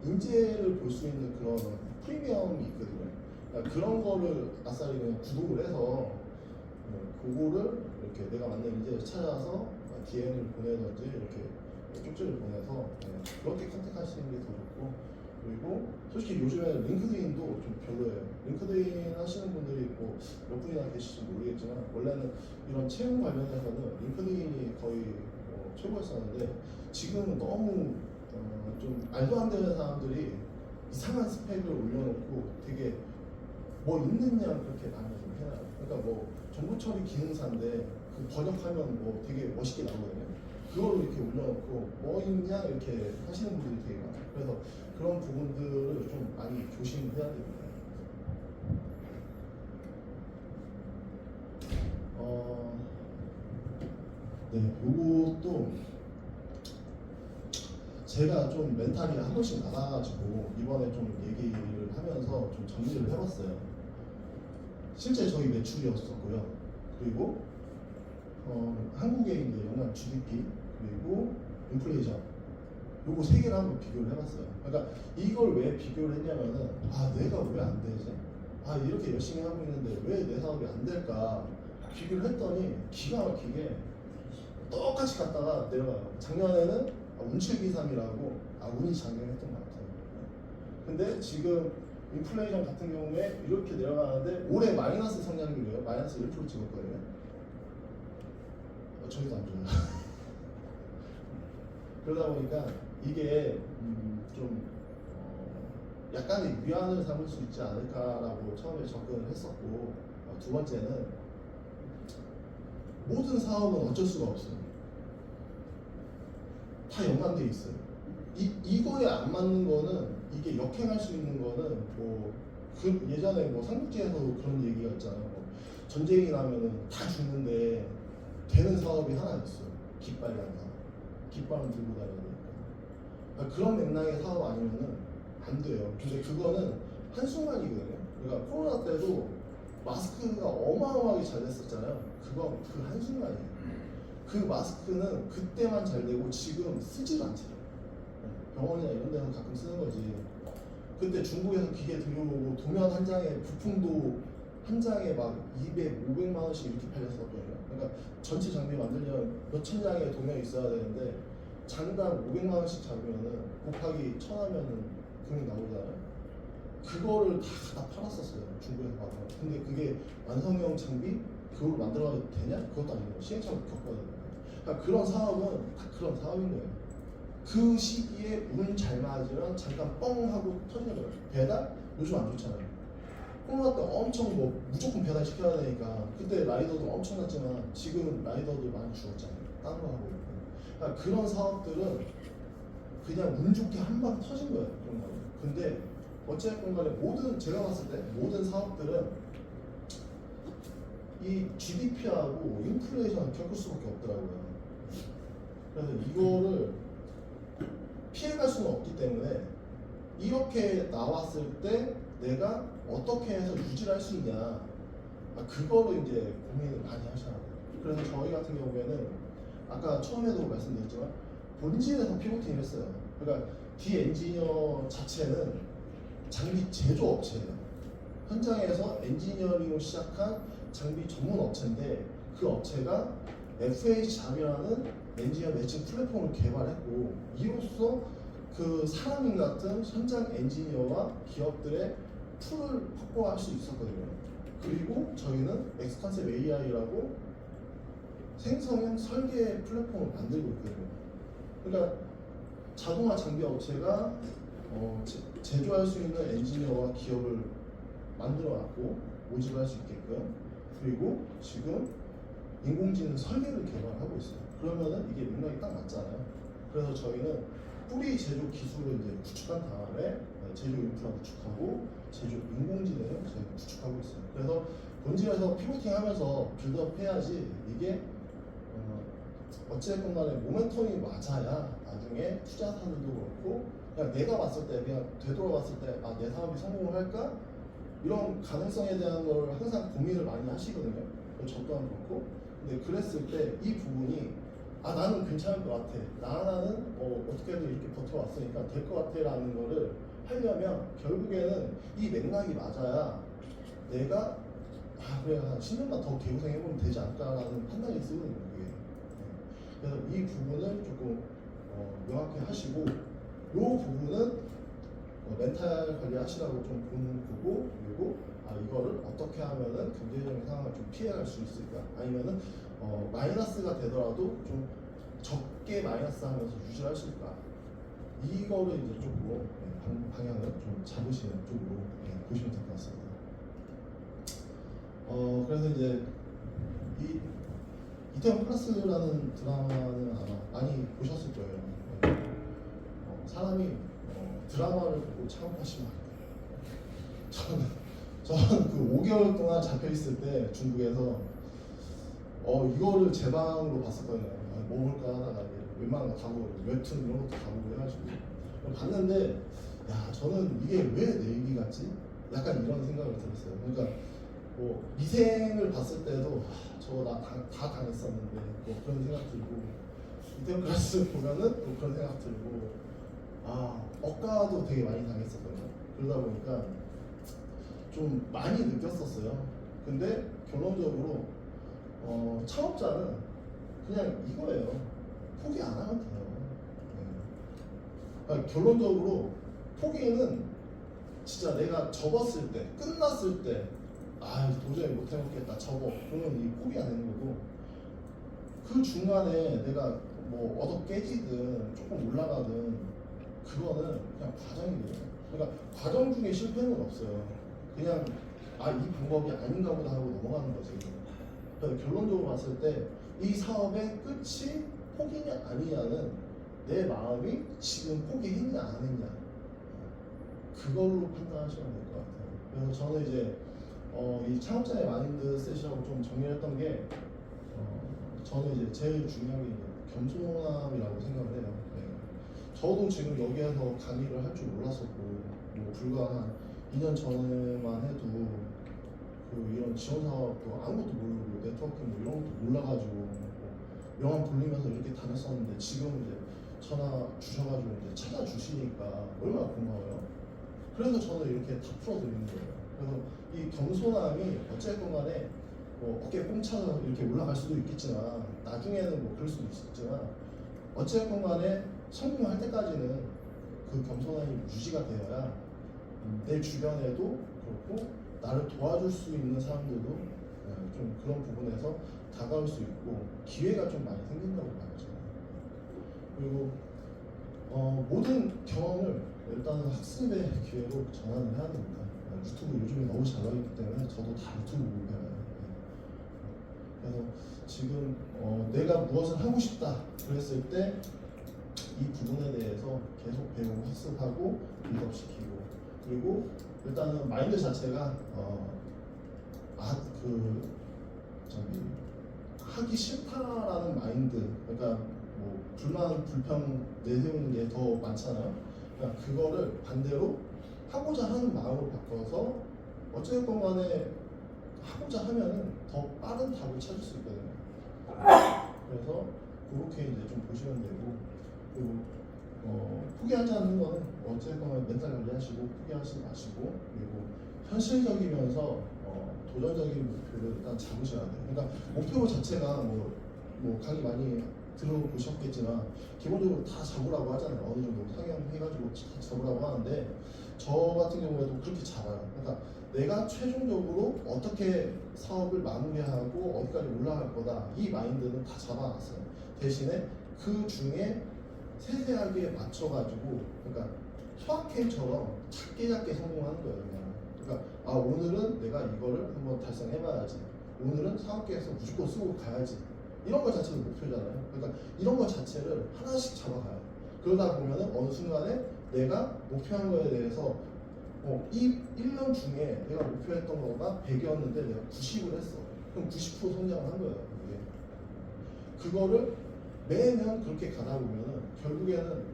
인재를 볼 수 있는 그런 프리미엄이 있거든요. 그러니까 그런 거를 아싸리 그냥 구독을 해서 그거를 이렇게 내가 맞는 인재를 찾아서 DM을 보내든지 이렇게 쪽지를 보내서 그렇게 컨택하시는 게 더 좋고 그리고 솔직히 요즘에는 링크드인도 좀 별로예요. 링크드인 하시는 분들이 뭐 몇 분이나 계실지 모르겠지만 원래는 이런 채용 관련해서는 링크드인이 거의 최고였었는데 지금은 너무 좀 말도 안 되는 사람들이 이상한 스펙을 올려놓고 되게 뭐 있느냐 그렇게 많이 좀 해놔요. 그러니까 뭐 정보 처리 기능사인데 그 번역하면 뭐 되게 멋있게 나오거든요. 그걸 이렇게 올려놓고 뭐 있냐 이렇게 하시는 분들이 되게 많아요. 그래서 그런 부분들을 좀 많이 조심해야 됩니다. 네, 요것도 제가 좀 멘탈이 한 번씩 나가가지고 이번에 좀 얘기를 하면서 좀 정리를 해봤어요. 실제 저희 매출이었었고요. 그리고 한국의 이제 연간 GDP 그리고 인플레이션 요거 세 개를 한번 비교를 해봤어요. 그러니까 이걸 왜 비교를 했냐면은 내가 왜 안 되지? 이렇게 열심히 하고 있는데 왜 내 사업이 안 될까? 비교를 했더니 기가 막히게 똑같이 갔다가 내려가요. 작년에는 운칠기삼이라고 운이 작용했던 것 같아요. 근데 지금 인플레이션 같은 경우에 이렇게 내려가는데 올해 마이너스 성장률이에요. 마이너스 1% 찍었거든요. 저기도 안 좋아요. 그러다 보니까 이게 좀 약간의 위안을 삼을 수 있지 않을까라고 처음에 접근을 했었고 두 번째는 모든 사업은 어쩔 수가 없어요. 다 연관돼 있어요. 이거에 안 맞는 거는 이게 역행할 수 있는 거는 예전에 뭐 삼국지에서도 그런 얘기가 있잖아요. 전쟁이 나면은 다 죽는데 되는 사업이 하나 있어요. 깃발이라는 사업. 깃발은 들고 다녀야 되니까. 그런 맥락의 사업 아니면은 안 돼요. 근데 그거는 한순간이거든요. 그러니까 코로나 때도 마스크가 어마어마하게 잘 됐었잖아요. 그건 그 한순간이에요. 그 마스크는 그때만 잘 되고 지금 쓰지도 않잖아요. 병원이나 이런 데서 가끔 쓰는 거지. 그때 중국에서 기계 들여오고 도면 한 장에 부품도 한 장에 막 200, 500만 원씩 이렇게 팔렸었거든요. 그러니까 전체 장비 만들려면 몇천 장의 도면이 있어야 되는데 장당 500만 원씩 잡으면은 곱하기 1000 하면은 금액 나오잖아요. 그거를 다 갖다 팔았었어요. 중국에서 봐서. 근데 그게 완성형 장비 그걸로 만들어도 되냐? 그것도 아니고 시행착오를 겪어야 돼요. 그러니까 그런 사업은 다 그런 사업인 거예요. 그 시기에 운 잘 맞으면 잠깐 뻥 하고 터지는 거예요. 배달? 요즘 안 좋잖아요. 코로나 때 엄청 무조건 배달 시켜야 되니까 그때 라이더도 엄청났지만 지금 라이더도 많이 줄었잖아요. 딴 거 하고 있고. 그러니까 그런 사업들은 그냥 운 좋게 한 방 터진 거예요. 그런 거는. 근데 어쨌든 간에 제가 봤을 때 모든 사업들은 이 GDP하고 인플레이션을 겪을 수밖에 없더라고요. 그래서 이거를 피해갈 수는 없기 때문에 이렇게 나왔을 때 내가 어떻게 해서 유지를 할 수 있냐 그거를 이제 고민을 많이 하셔야 돼요. 그래서 저희 같은 경우에는 아까 처음에도 말씀드렸지만 본질에서 피vo팅을 했어요. 그러니까 디엔지니어 자체는 장비 제조업체예요. 현장에서 엔지니어링을 시작한 장비 전문 업체인데 그 업체가 FH잡이라는 엔지니어 매칭 플랫폼을 개발했고 이로써 그 사람인 같은 현장 엔지니어와 기업들의 풀을 확보할 수 있었거든요. 그리고 저희는 엑스컨셉 AI라고 생성형 설계 플랫폼을 만들고 있거든요. 그러니까 자동화 장비 업체가 제조할 수 있는 엔지니어와 기업을 만들어놨고 모집할 수 있게끔 그리고 지금 인공지능 설계를 개발하고 있어요. 그러면은 이게 맥락이 딱 맞잖아요. 그래서 저희는 뿌리 제조 기술을 이제 구축한 다음에 제조 인프라 구축하고 제조 인공지능을 저희가 구축하고 있어요. 그래서 본질에서 피vo팅하면서 빌드업 해야지 이게 어찌됐건 간에 모멘텀이 맞아야 나중에 투자사들도 그렇고 그냥 내가 봤을 때 그냥 되돌아봤을 때 내 사업이 성공을 할까? 이런 가능성에 대한 걸 항상 고민을 많이 하시거든요. 저 또한 그렇고 근데 그랬을 때 이 부분이 나는 괜찮을 것 같아. 나는 어떻게든 이렇게 버텨왔으니까 될 것 같아 라는 거를 하려면 결국에는 이 맥락이 맞아야 내가 그래 한 10년만 더 개고생해보면 되지 않을까라는 판단이 쓰거든요. 그게. 그래서 이 부분을 조금 명확히 하시고 이 부분은 멘탈 관리하시라고 좀 보는 거고, 그리고 이거를 어떻게 하면은 경제적인 상황을 좀 피해갈 수 있을까, 아니면은 마이너스가 되더라도 좀 적게 마이너스 하면서 유지할 수 있을까, 이거를 이제 조금 방향을 좀 잡으시는 쪽으로 보시면 될 것 같습니다. 그래서 이제 이 이태원 클라스라는 드라마는 아마 많이 보셨을 거예요. 사람이 드라마를 보고 창업하시면 저는 그 5개월 동안 잡혀 있을 때 중국에서 이거를 제 방으로 봤었거든요. 뭐 볼까 하다가 웬만한 거 다 보고 웹툰 이런 것도 다 보고 해가지고 봤는데, 야, 저는 이게 왜 내 얘기 같지? 약간 이런 생각을 들었어요. 그러니까 뭐 미생을 봤을 때도 저거 나 다 당했었는데 뭐 그런 생각 들고, 이태원 클래스 보면은 또 그런 생각 들고, 억가도 되게 많이 당했었거든요. 그러다 보니까 좀 많이 느꼈었어요. 근데 결론적으로 창업자는 그냥 이거예요. 포기 안 하면 돼요. 그러니까 결론적으로 포기는 진짜 내가 접었을 때, 끝났을 때, 도저히 못 해먹겠다, 접어. 그러면 이 포기가 되는 거고, 그 중간에 내가 뭐 얻어 깨지든 조금 올라가든 그거는 그냥 과정이거든요. 그러니까 과정 중에 실패는 없어요. 그냥 이 방법이 아닌가 보다 하고 넘어가는 거지. 그러니까 결론적으로 봤을 때 이 사업의 끝이 포기냐 아니냐는 내 마음이 지금 포기했냐 안 했냐, 그걸로 판단하시면 될 것 같아요. 그래서 저는 이제 이 창업자의 마인드 셋이라고 좀 정리했던 게, 저는 이제 제일 중요한 게 겸손함이라고 생각을 해요. 저도 지금 여기에서 강의를 할 줄 몰랐었고, 뭐 불과 한 2년 전에만 해도 이런 지원 사업도 아무것도 모르고 네트워킹 뭐 이런 것도 몰라가지고 명함 돌리면서 이렇게 다녔었는데, 지금 이제 전화 주셔가지고 이제 찾아주시니까 얼마나 고마워요. 그래서 저는 이렇게 다 풀어드리는 거예요. 그래서 이 겸손함이 어쨌든 간에 뭐 어깨 꽁차서 이렇게 올라갈 수도 있겠지만, 나중에는 뭐 그럴 수도 있겠지만, 어쨌든 간에 성공할 때까지는 그 겸손함이 유지가 되어야 내 주변에도 그렇고 나를 도와줄 수 있는 사람들도 좀 그런 부분에서 다가올 수 있고 기회가 좀 많이 생긴다고 봐야죠. 그리고 모든 경험을 일단 학습의 기회로 전환을 해야 됩니다. 유튜브 요즘에 너무 잘 나오기 때문에 저도 다 유튜브 보고 배워요. 그래서 지금 내가 무엇을 하고 싶다 그랬을 때 이 부분에 대해서 계속 배우고 학습하고 빌드업시키고, 그리고 일단은 마인드 자체가 하기 싫다라는 마인드, 그러니까 뭐 불만 불평 내세우는 게 더 많잖아요. 그러니까 그거를 반대로 하고자 하는 마음으로 바꿔서 어쨌든 간에 하고자 하면은 더 빠른 답을 찾을 수 있거든요. 그래서 그렇게 이제 좀 보시면 되고, 그리고 포기하지 않는 거는 어쨌건 멘탈 관리하시고 포기하지 마시고, 그리고 현실적이면서 도전적인 목표를 일단 잡으셔야 돼요. 그러니까 목표 자체가 뭐 강의 많이 들어보셨겠지만 기본적으로 다 잡으라고 하잖아요. 어느 정도 상향해가지고 다 잡으라고 하는데, 저 같은 경우에도 그렇게 잡아요. 그러니까 내가 최종적으로 어떻게 사업을 마무리하고 어디까지 올라갈 거다, 이 마인드는 다 잡아놨어요. 대신에 그 중에 세세하게 맞춰가지고, 그러니까 소확행처럼 작게 성공하는 거예요. 그러니까 오늘은 내가 이거를 한번 달성해봐야지, 오늘은 사업계에서 무조건 쓰고 가야지, 이런 것 자체는 목표잖아요. 그러니까 이런 것 자체를 하나씩 잡아가요. 그러다 보면은 어느 순간에 내가 목표한 거에 대해서 이 1년 중에 내가 목표했던 거가 100이었는데 내가 90을 했어. 그럼 90% 성장을 한 거예요. 이게. 그거를 매년 그렇게 가다 보면은 결국에는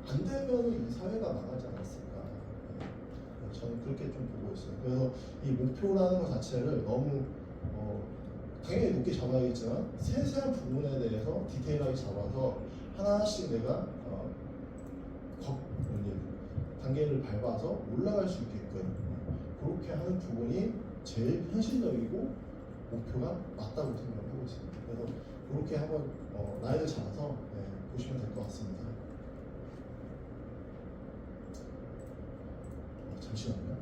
안 되면은 이 사회가 망하지 않았을까. 저는 그렇게 좀 보고 있어요. 그래서 이 목표라는 것 자체를 너무 당연히 높게 잡아야겠지만 세세한 부분에 대해서 디테일하게 잡아서 하나씩 내가 단계를 밟아서 올라갈 수 있게끔 그렇게 하는 부분이 제일 현실적이고 목표가 맞다고 생각하고 있습니다. 그래서 그렇게 한번 라인을 잡아서 보시면 될 것 같습니다. 잠시만요.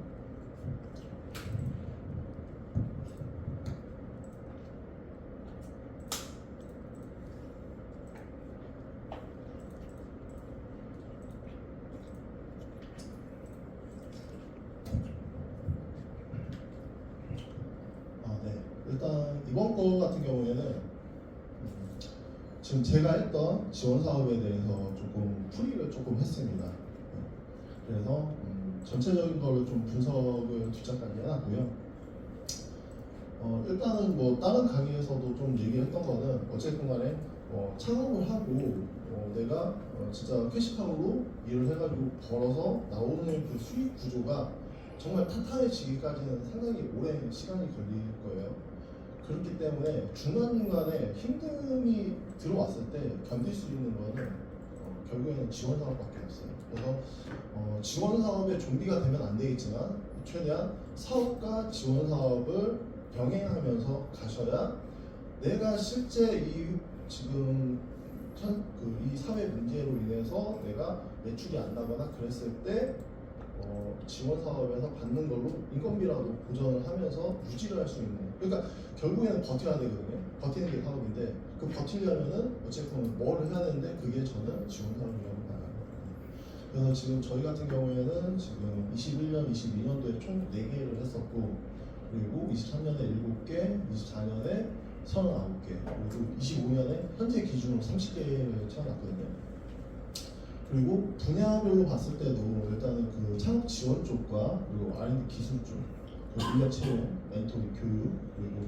네. 일단 이번 거 같은 경우에는 지금 제가 했던 지원 사업에 대해서 조금 풀이를 조금 했습니다. 그래서 전체적인 거를 좀 분석을 뒷장까지 해놨고요. 일단은 뭐 다른 강의에서도 좀 얘기했던 거는 어쨌든 간에 창업을 하고 내가 진짜 캐시카우로 일을 해가지고 벌어서 나오는 그 수익 구조가 정말 탄탄해지기까지는 상당히 오랜 시간이 걸릴 거예요. 그렇기 때문에 중간중간에 힘듦이 들어왔을 때 견딜 수 있는 거는 결국에는 지원 사업밖에 없어요. 그래서 지원 사업의 좀비가 되면 안 되겠지만 최대한 사업과 지원 사업을 병행하면서 가셔야 내가 실제 지금 이 사회 문제로 인해서 내가 매출이 안 나거나 그랬을 때 지원 사업에서 받는 걸로 인건비라도 보전을 하면서 유지를 할 수 있는. 그러니까 결국에는 버텨야 되거든요. 버티는 게 사업인데 그 버티려면은 어쨌든 뭘 해야 되는데 그게 저는 지원 사업이라고 봐요. 그래서 지금 저희 같은 경우에는 지금 21년, 22년도에 총 4개를 했었고 그리고 23년에 7개, 24년에 39개, 그리고 25년에 현재 기준으로 30개를 채워놨거든요. 그리고 분야별로 봤을 때도 일단은 그 창업 지원 쪽과 그리고 R&D 기술 쪽, 인력 채용, 멘토링 교육, 그리고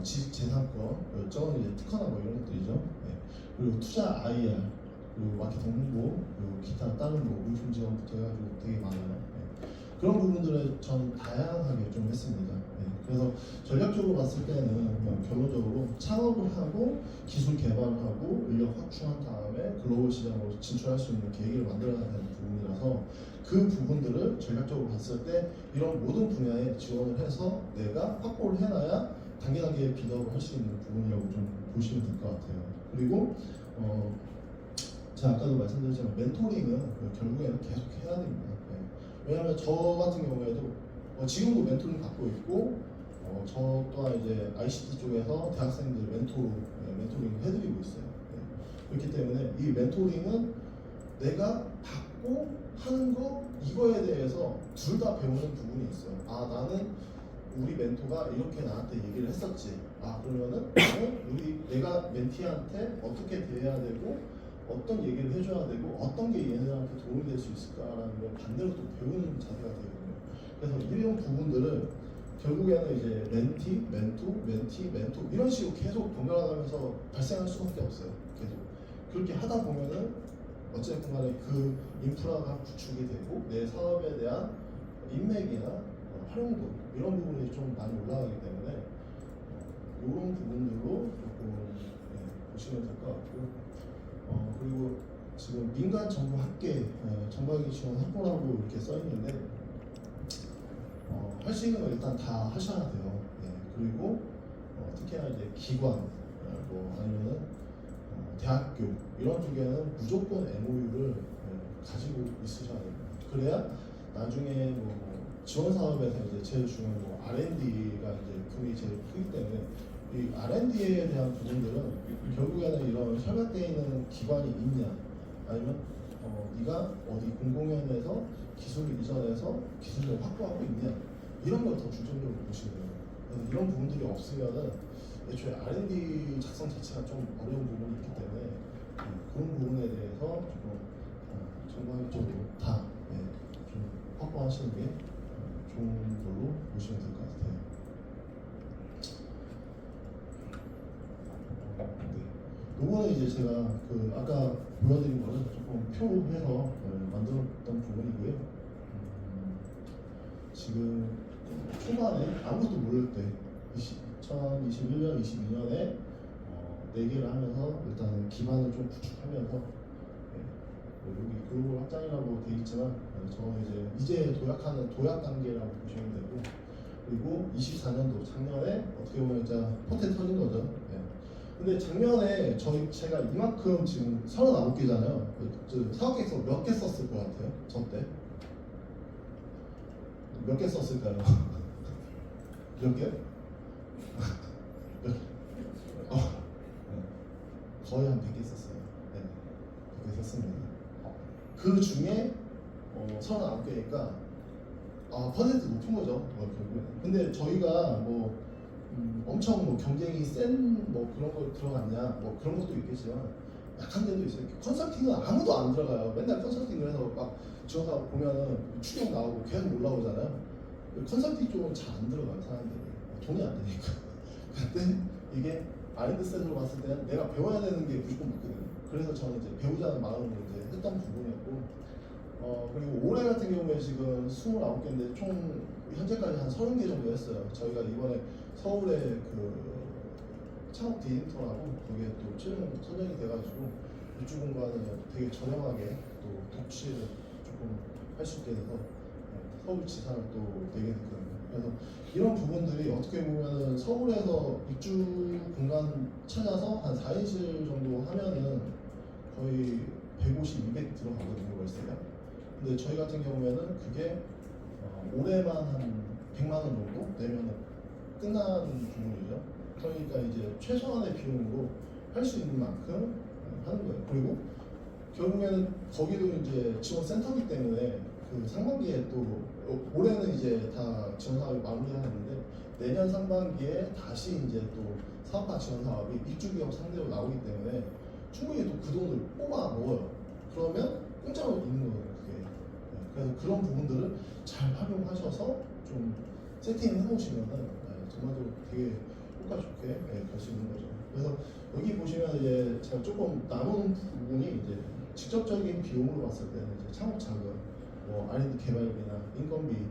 지식 재산권, 저건 이제 특허나 뭐 이런 것들이죠. 네. 그리고 투자 IR, 그리고 마케팅 홍보, 그리고 기타 다른 뭐 물품 지원부터 해가지고 되게 많아요. 네. 그런 부분들을 전 다양하게 좀 했습니다. 네. 그래서 전략적으로 봤을 때는 결론적으로 창업을 하고 기술 개발을 하고 인력 확충한 다음에 글로벌 시장으로 진출할 수 있는 계획을 만들어야 되는 부분이라서 그 부분들을 전략적으로 봤을 때 이런 모든 분야에 지원을 해서 내가 확보를 해놔야 단계 비업을 할 수 있는 부분이라고 좀 보시면 될 것 같아요. 그리고 제가 아까도 말씀드렸지만 멘토링은 결국에는 계속 해야 됩니다. 네. 왜냐하면 저 같은 경우에도 지금도 멘토링 받고 있고 저 또한 이제 ICT 쪽에서 대학생들 멘토링을 해드리고 있어요. 네. 그렇기 때문에 이 멘토링은 내가 받고 하는 거 이거에 대해서 둘 다 배우는 부분이 있어요. 아 나는 우리 멘토가 이렇게 나한테 얘기를 했었지. 아 그러면은 내가 멘티한테 어떻게 대해야 되고 어떤 얘기를 해줘야 되고 어떤 게 얘네들한테 도움이 될 수 있을까라는 걸 반대로 또 배우는 자세가 되거든요. 그래서 이런 부분들을 결국에는 이제 멘티, 멘토 이런 식으로 계속 번갈아가면서 발생할 수밖에 없어요. 계속 그렇게 하다 보면은 어쨌든 간에 그 인프라가 구축이 되고 내 사업에 대한 인맥이나 활용도 이런 부분이 좀 많이 올라가기 때문에 이런 부분들로 조금 보시면 될 것 같고요. 그리고 지금 민간 정부 학계 정박이 지원 확보라고 이렇게 써 있는데 할 수 있는 건 일단 다 하셔야 돼요. 네. 그리고 특히나 이제 기관 뭐 아니면은 대학교 이런 쪽에는 무조건 MOU를 가지고 있으셔야 됩니다. 그래야 나중에 뭐 지원 사업에서 이제 제일 중요한 뭐 R&D가 이제 금액이 제일 크기 때문에 이 R&D에 대한 부분들은 결국에는 이런 협약되어 있는 기관이 있냐 아니면 네가 어디 공공연에서 기술을 이전해서 기술을 확보하고 있냐 이런 걸 더 중점적으로 보시면 돼요. 그래서 이런 부분들이 없으면은 애초에 R&D 작성 자체가 좀 어려운 부분이 있기 때문에 그런 부분에 대해서 조금 정보학적으로 다 좀 확보하시는 게 좋은 걸로 보시면 될 것 같아요. 네. 요거는 이제 제가 아까 보여드린 거를 조금 표해서 만들었던 부분이고요. 지금 초반에 아무것도 모를 때 2021년, 22년에 4개를 하면서 일단 기반을 좀 구축하면서 여기 글로벌 확장이라고 되어 있지만 저는 이제 도약하는 도약 단계라고 보시면 되고 그리고 24년도 작년에 어떻게 보면 이제 포텐 터진 거죠. 네. 근데 작년에 제가 이만큼 지금 39개잖아요. 사업 계획서 몇 개 썼을 것 같아요? 저 때? 몇 개 썼을까요? 몇 개? 거의 한 100개 썼어요. 네, 100개 썼습니다. 그 중에 39개니까 퍼센트 높은 거죠. 결국에. 근데 저희가 엄청 경쟁이 센 그런 거 들어갔냐 그런 것도 있겠지만 약한 데도 있어요. 컨설팅은 아무도 안 들어가요. 맨날 컨설팅을 해서 막 지원사 보면은 추경 나오고 계속 올라오잖아요. 컨설팅 쪽은 잘 안 들어가요, 사람들이. 돈이 안 되니까. 근데 이게 마인드셋으로 봤을 때는 내가 배워야 되는 게 무조건 맞거든요. 그래서 저는 이제 배우자는 마음으로 이제 했던 부분이었고, 그리고 올해 같은 경우에 지금 29개인데 총 현재까지 한 30개 정도 했어요. 저희가 이번에 서울에 그 창업 디지털하고 거기에 또 최종 선정이 돼가지고 입주 공간을 되게 저렴하게 또 독실을 조금 할 수 있게 돼서 서울지사를 또 내게 됐거든요. 그래서 이런 부분들이 어떻게 보면은 서울에서 입주 공간 찾아서 한 4인실 정도 하면은 거의 150, 200 들어가거든요, 월세가. 근데 저희 같은 경우에는 그게 올해만 한 100만 원 정도 내면은 끝나는 부분이죠. 그러니까 이제 최소한의 비용으로 할 수 있는 만큼 하는 거예요. 그리고 결국에는 거기도 이제 지원 센터이기 때문에 그 상반기에 또 올해는 이제 다 지원 사업이 마무리하는데 내년 상반기에 다시 이제 또 사업화 지원 사업이 입주 기업 상대로 나오기 때문에 충분히 또 그 돈을 뽑아 먹어요. 그러면 공짜로 있는 거예요, 그게. 그래서 그런 부분들을 잘 활용하셔서 좀 세팅을 해놓으시면은 정말로 되게 효과 좋게 갈 수 있는 거죠. 그래서 여기 보시면 이제 제가 조금 나눈 부분이 이제 직접적인 비용으로 봤을 때는 이제 창업 자금, R&D 개발비나 인건비,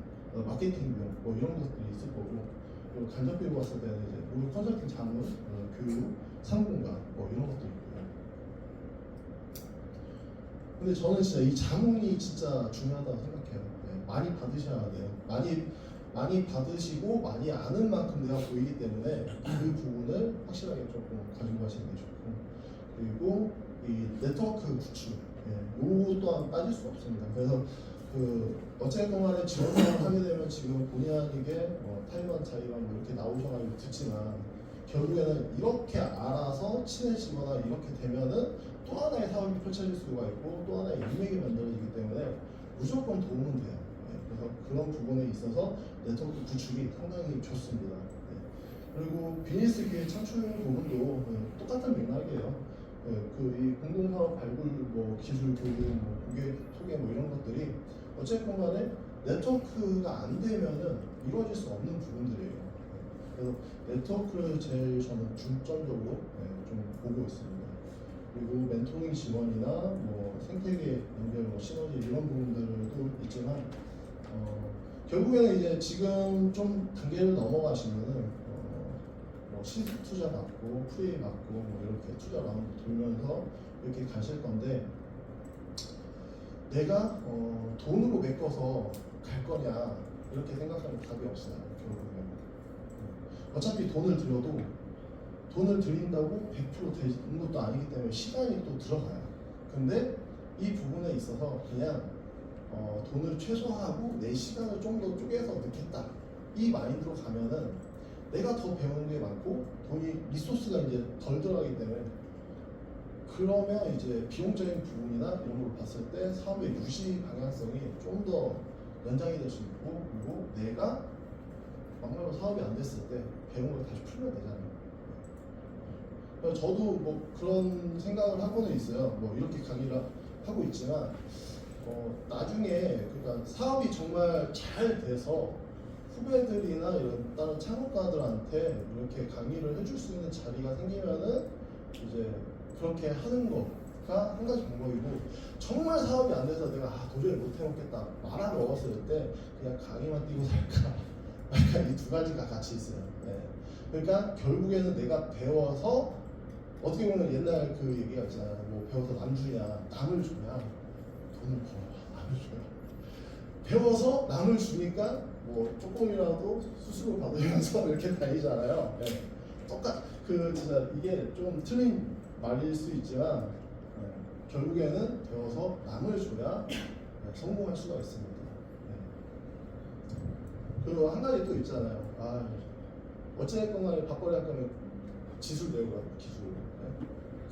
마케팅 비용 이런 것들이 있을 거고, 그리고 간접 비용으로 봤을 때는 이제 우리 컨설팅 자문, 교육, 상공간 이런 것도 있고요. 근데 저는 진짜 이 자문이 진짜 중요하다고 생각해요. 많이 받으셔야 돼요. 많이 받으시고 많이 아는 만큼 내가 보이기 때문에 그 부분을 확실하게 조금 가지고 가시는 게 좋고, 그리고 이 네트워크 구축, 요거 또한 빠질 수 없습니다. 그래서 어쨌든 간에 지원 사업을 하게 되면 지금 본의 아니게 타이완 자이완 이렇게 나오셔가지고 듣지만 결국에는 이렇게 알아서 친해지거나 이렇게 되면은 또 하나의 사업이 펼쳐질 수가 있고 또 하나의 인맥이 만들어지기 때문에 무조건 도움은 돼요. 그래서 그런 부분에 있어서 네트워크 구축이 상당히 좋습니다. 그리고 비즈니스 기회 창출 부분도 똑같은 맥락이에요. 이 공동사업 발굴, 기술 교육, 고객 소개 이런 것들이 어쨌건 간에 네트워크가 안 되면은 이루어질 수 없는 부분들이에요. 그래서 네트워크를 제일 저는 중점적으로 좀 보고 있습니다. 그리고 멘토링 지원이나 생태계 연결, 시너지 이런 부분들도 있지만 결국에는 이제 지금 좀 단계를 넘어가시면은 시드 투자 받고 프리에 받고 이렇게 투자 라운드 돌면서 이렇게 가실 건데 내가 돈으로 메꿔서 갈 거냐 이렇게 생각하면 답이 없어요. 결국에는 어차피 돈을 들여도 돈을 들인다고 100% 되는 것도 아니기 때문에 시간이 또 들어가요. 근데 이 부분에 있어서 그냥 돈을 최소화하고 내 시간을 좀 더 쪼개서 넣겠다 이 마인드로 가면은 내가 더 배우는 게 많고 돈이 리소스가 이제 덜 들어가기 때문에 그러면 이제 비용적인 부분이나 이런 걸 봤을 때 사업의 유지 방향성이 좀 더 연장이 될 수 있고, 그리고 내가 막말로 사업이 안 됐을 때 배운 걸 다시 풀면 되잖아요. 그래서 저도 그런 생각을 하고는 있어요. 이렇게 강의를 하고 있지만 나중에 그러니까 사업이 정말 잘 돼서 후배들이나 이런 다른 창업가들한테 이렇게 강의를 해줄 수 있는 자리가 생기면은 이제 그렇게 하는 거가 한 가지 방법이고, 정말 사업이 안 돼서 내가 도저히 못 해먹겠다 말아 먹었을 때 그냥 강의만 띄고 살까 약간 이 두 가지가 같이 있어요. 그러니까 결국에는 내가 배워서 어떻게 보면 옛날 그 얘기가 있잖아요. 배워서 남 주냐 남을 주냐, 돈을 벌어 남을 줘요. 배워서 남을 주니까 조금이라도 수수료 받으면서 이렇게 다니잖아요. 진짜 이게 좀 틀린 말일 수 있지만 결국에는 배워서 남을 줘야 성공할 수가 있습니다. 그리고 한 가지 또 있잖아요. 어찌됐건 간에 밥벌이 할 거면 기술 배우라고, 기술. 네?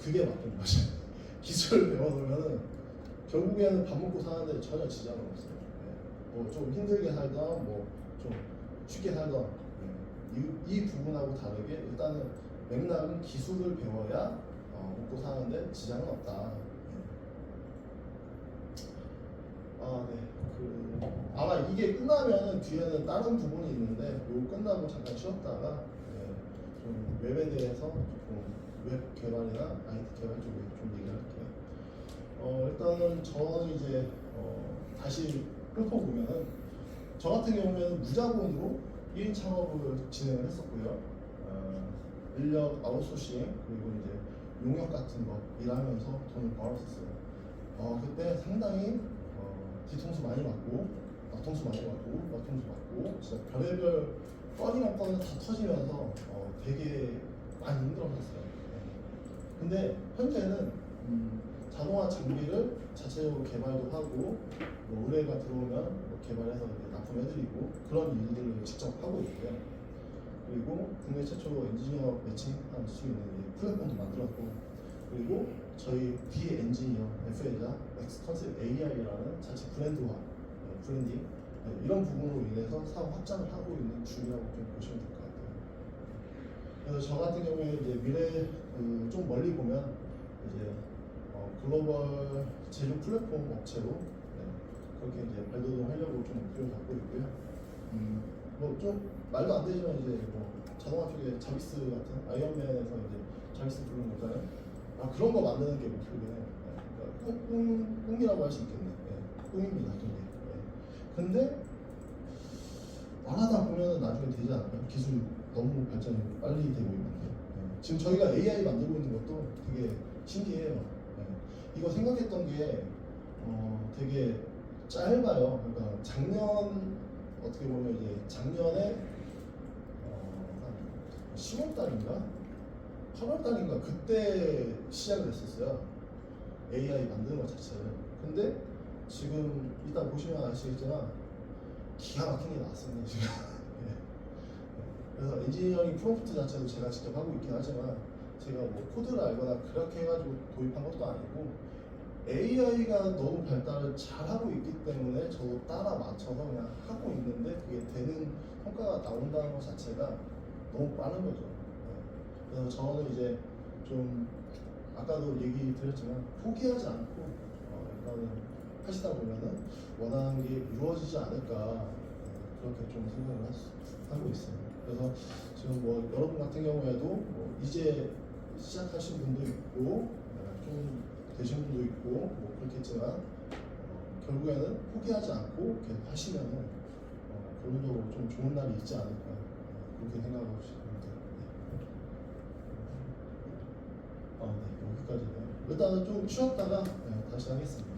그게 맞는 거죠. 기술을 배워놓으면은 결국에는 밥 먹고 사는데 전혀 지장은 없어요. 네. 뭐좀 힘들게 살던, 뭐 좀 쉽게 살던, 이 부분하고 다르게 일단은 맥락은 기술을 배워야 먹고 사는데 지장은 없다. 네. 아마 이게 끝나면은 뒤에는 다른 부분이 있는데 이거 끝나고 잠깐 쉬었다가 좀 웹에 대해서 조금 웹 개발이나 IT 개발 쪽에 좀 얘기를 할게요. 일단은 저는 이제 다시 훑어보면은 저 같은 경우에는 무자본으로 1인 창업을 진행을 했었고요. 인력 아웃소싱 그리고 이제 용역 같은 거 일하면서 돈을 벌었었어요. 그때 상당히 뒤통수 많이 맞고 뒤통수 맞고 진짜 별의별 건이랑 건은 다 터지면서 되게 많이 힘들었었어요. 근데 현재는 자동화 장비를 자체적으로 개발도 하고 뭐 의뢰가 들어오면 뭐 개발해서 이렇게 납품해드리고 그런 일들을 직접 하고 있고요. 그리고 국내 최초로 엔지니어 매칭할 수 있는 플랫폼도 만들었고, 그리고 저희 D 엔지니어 FA자 X 컨셉 AI라는 자체 브랜드화, 브랜딩 이런 부분으로 인해서 사업 확장을 하고 있는 중이라고 좀 보시면 될 것 같아요. 그래서 저 같은 경우에 이제 미래 좀 멀리 보면 이제 글로벌 제조 플랫폼 업체로 그렇게 이제 발돋움하려고 좀 목표를 갖고 있고요. 뭐 좀 말도 안 되지만 이제 뭐 자동화 쪽에 자비스 같은 아이언맨에서 이제 자비스 부르는 거잖아요. 그런 거 만드는 게 목표긴 해요. 그러니까 꿈이라고 할 수 있겠네. 꿈입니다, 그게. 근데 말하다 보면 나중에 되지 않을까요? 기술이 너무 발전이 빨리 되고 있는데 지금 저희가 AI 만들고 있는 것도 되게 신기해요. 이거 생각했던 게 되게 짧아요. 그러니까 작년 어떻게 보면 이제 작년에 한 10월달인가 8월달인가 그때 시작을 했었어요. AI 만드는 것 자체를. 근데 지금 이따 보시면 아시겠지만 기가 막힌 게 나왔습니다 지금. 그래서 엔지니어링 프롬프트 자체도 제가 직접 하고 있긴 하지만 제가 뭐 코드를 알거나 그렇게 해가지고 도입한 것도 아니고 AI가 너무 발달을 잘하고 있기 때문에 저도 따라 맞춰서 그냥 하고 있는데 그게 되는 성과가 나온다는 것 자체가 너무 빠른 거죠. 그래서 저는 이제 좀 아까도 얘기 드렸지만 포기하지 않고 일단은 하시다 보면은 원하는 게 이루어지지 않을까 그렇게 좀 생각을 하고 있어요. 그래서 지금 뭐 여러분 같은 경우에도 뭐 이제 시작하신 분도 있고 좀 되신 분도 있고 뭐 그렇겠지만 결국에는 포기하지 않고 계속 하시면은 결론적으로 좀 좋은 날이 있지 않을까 그렇게 생각하고 싶습니다. 네, 여기까지네요. 일단은 좀 쉬었다가 다시 하겠습니다.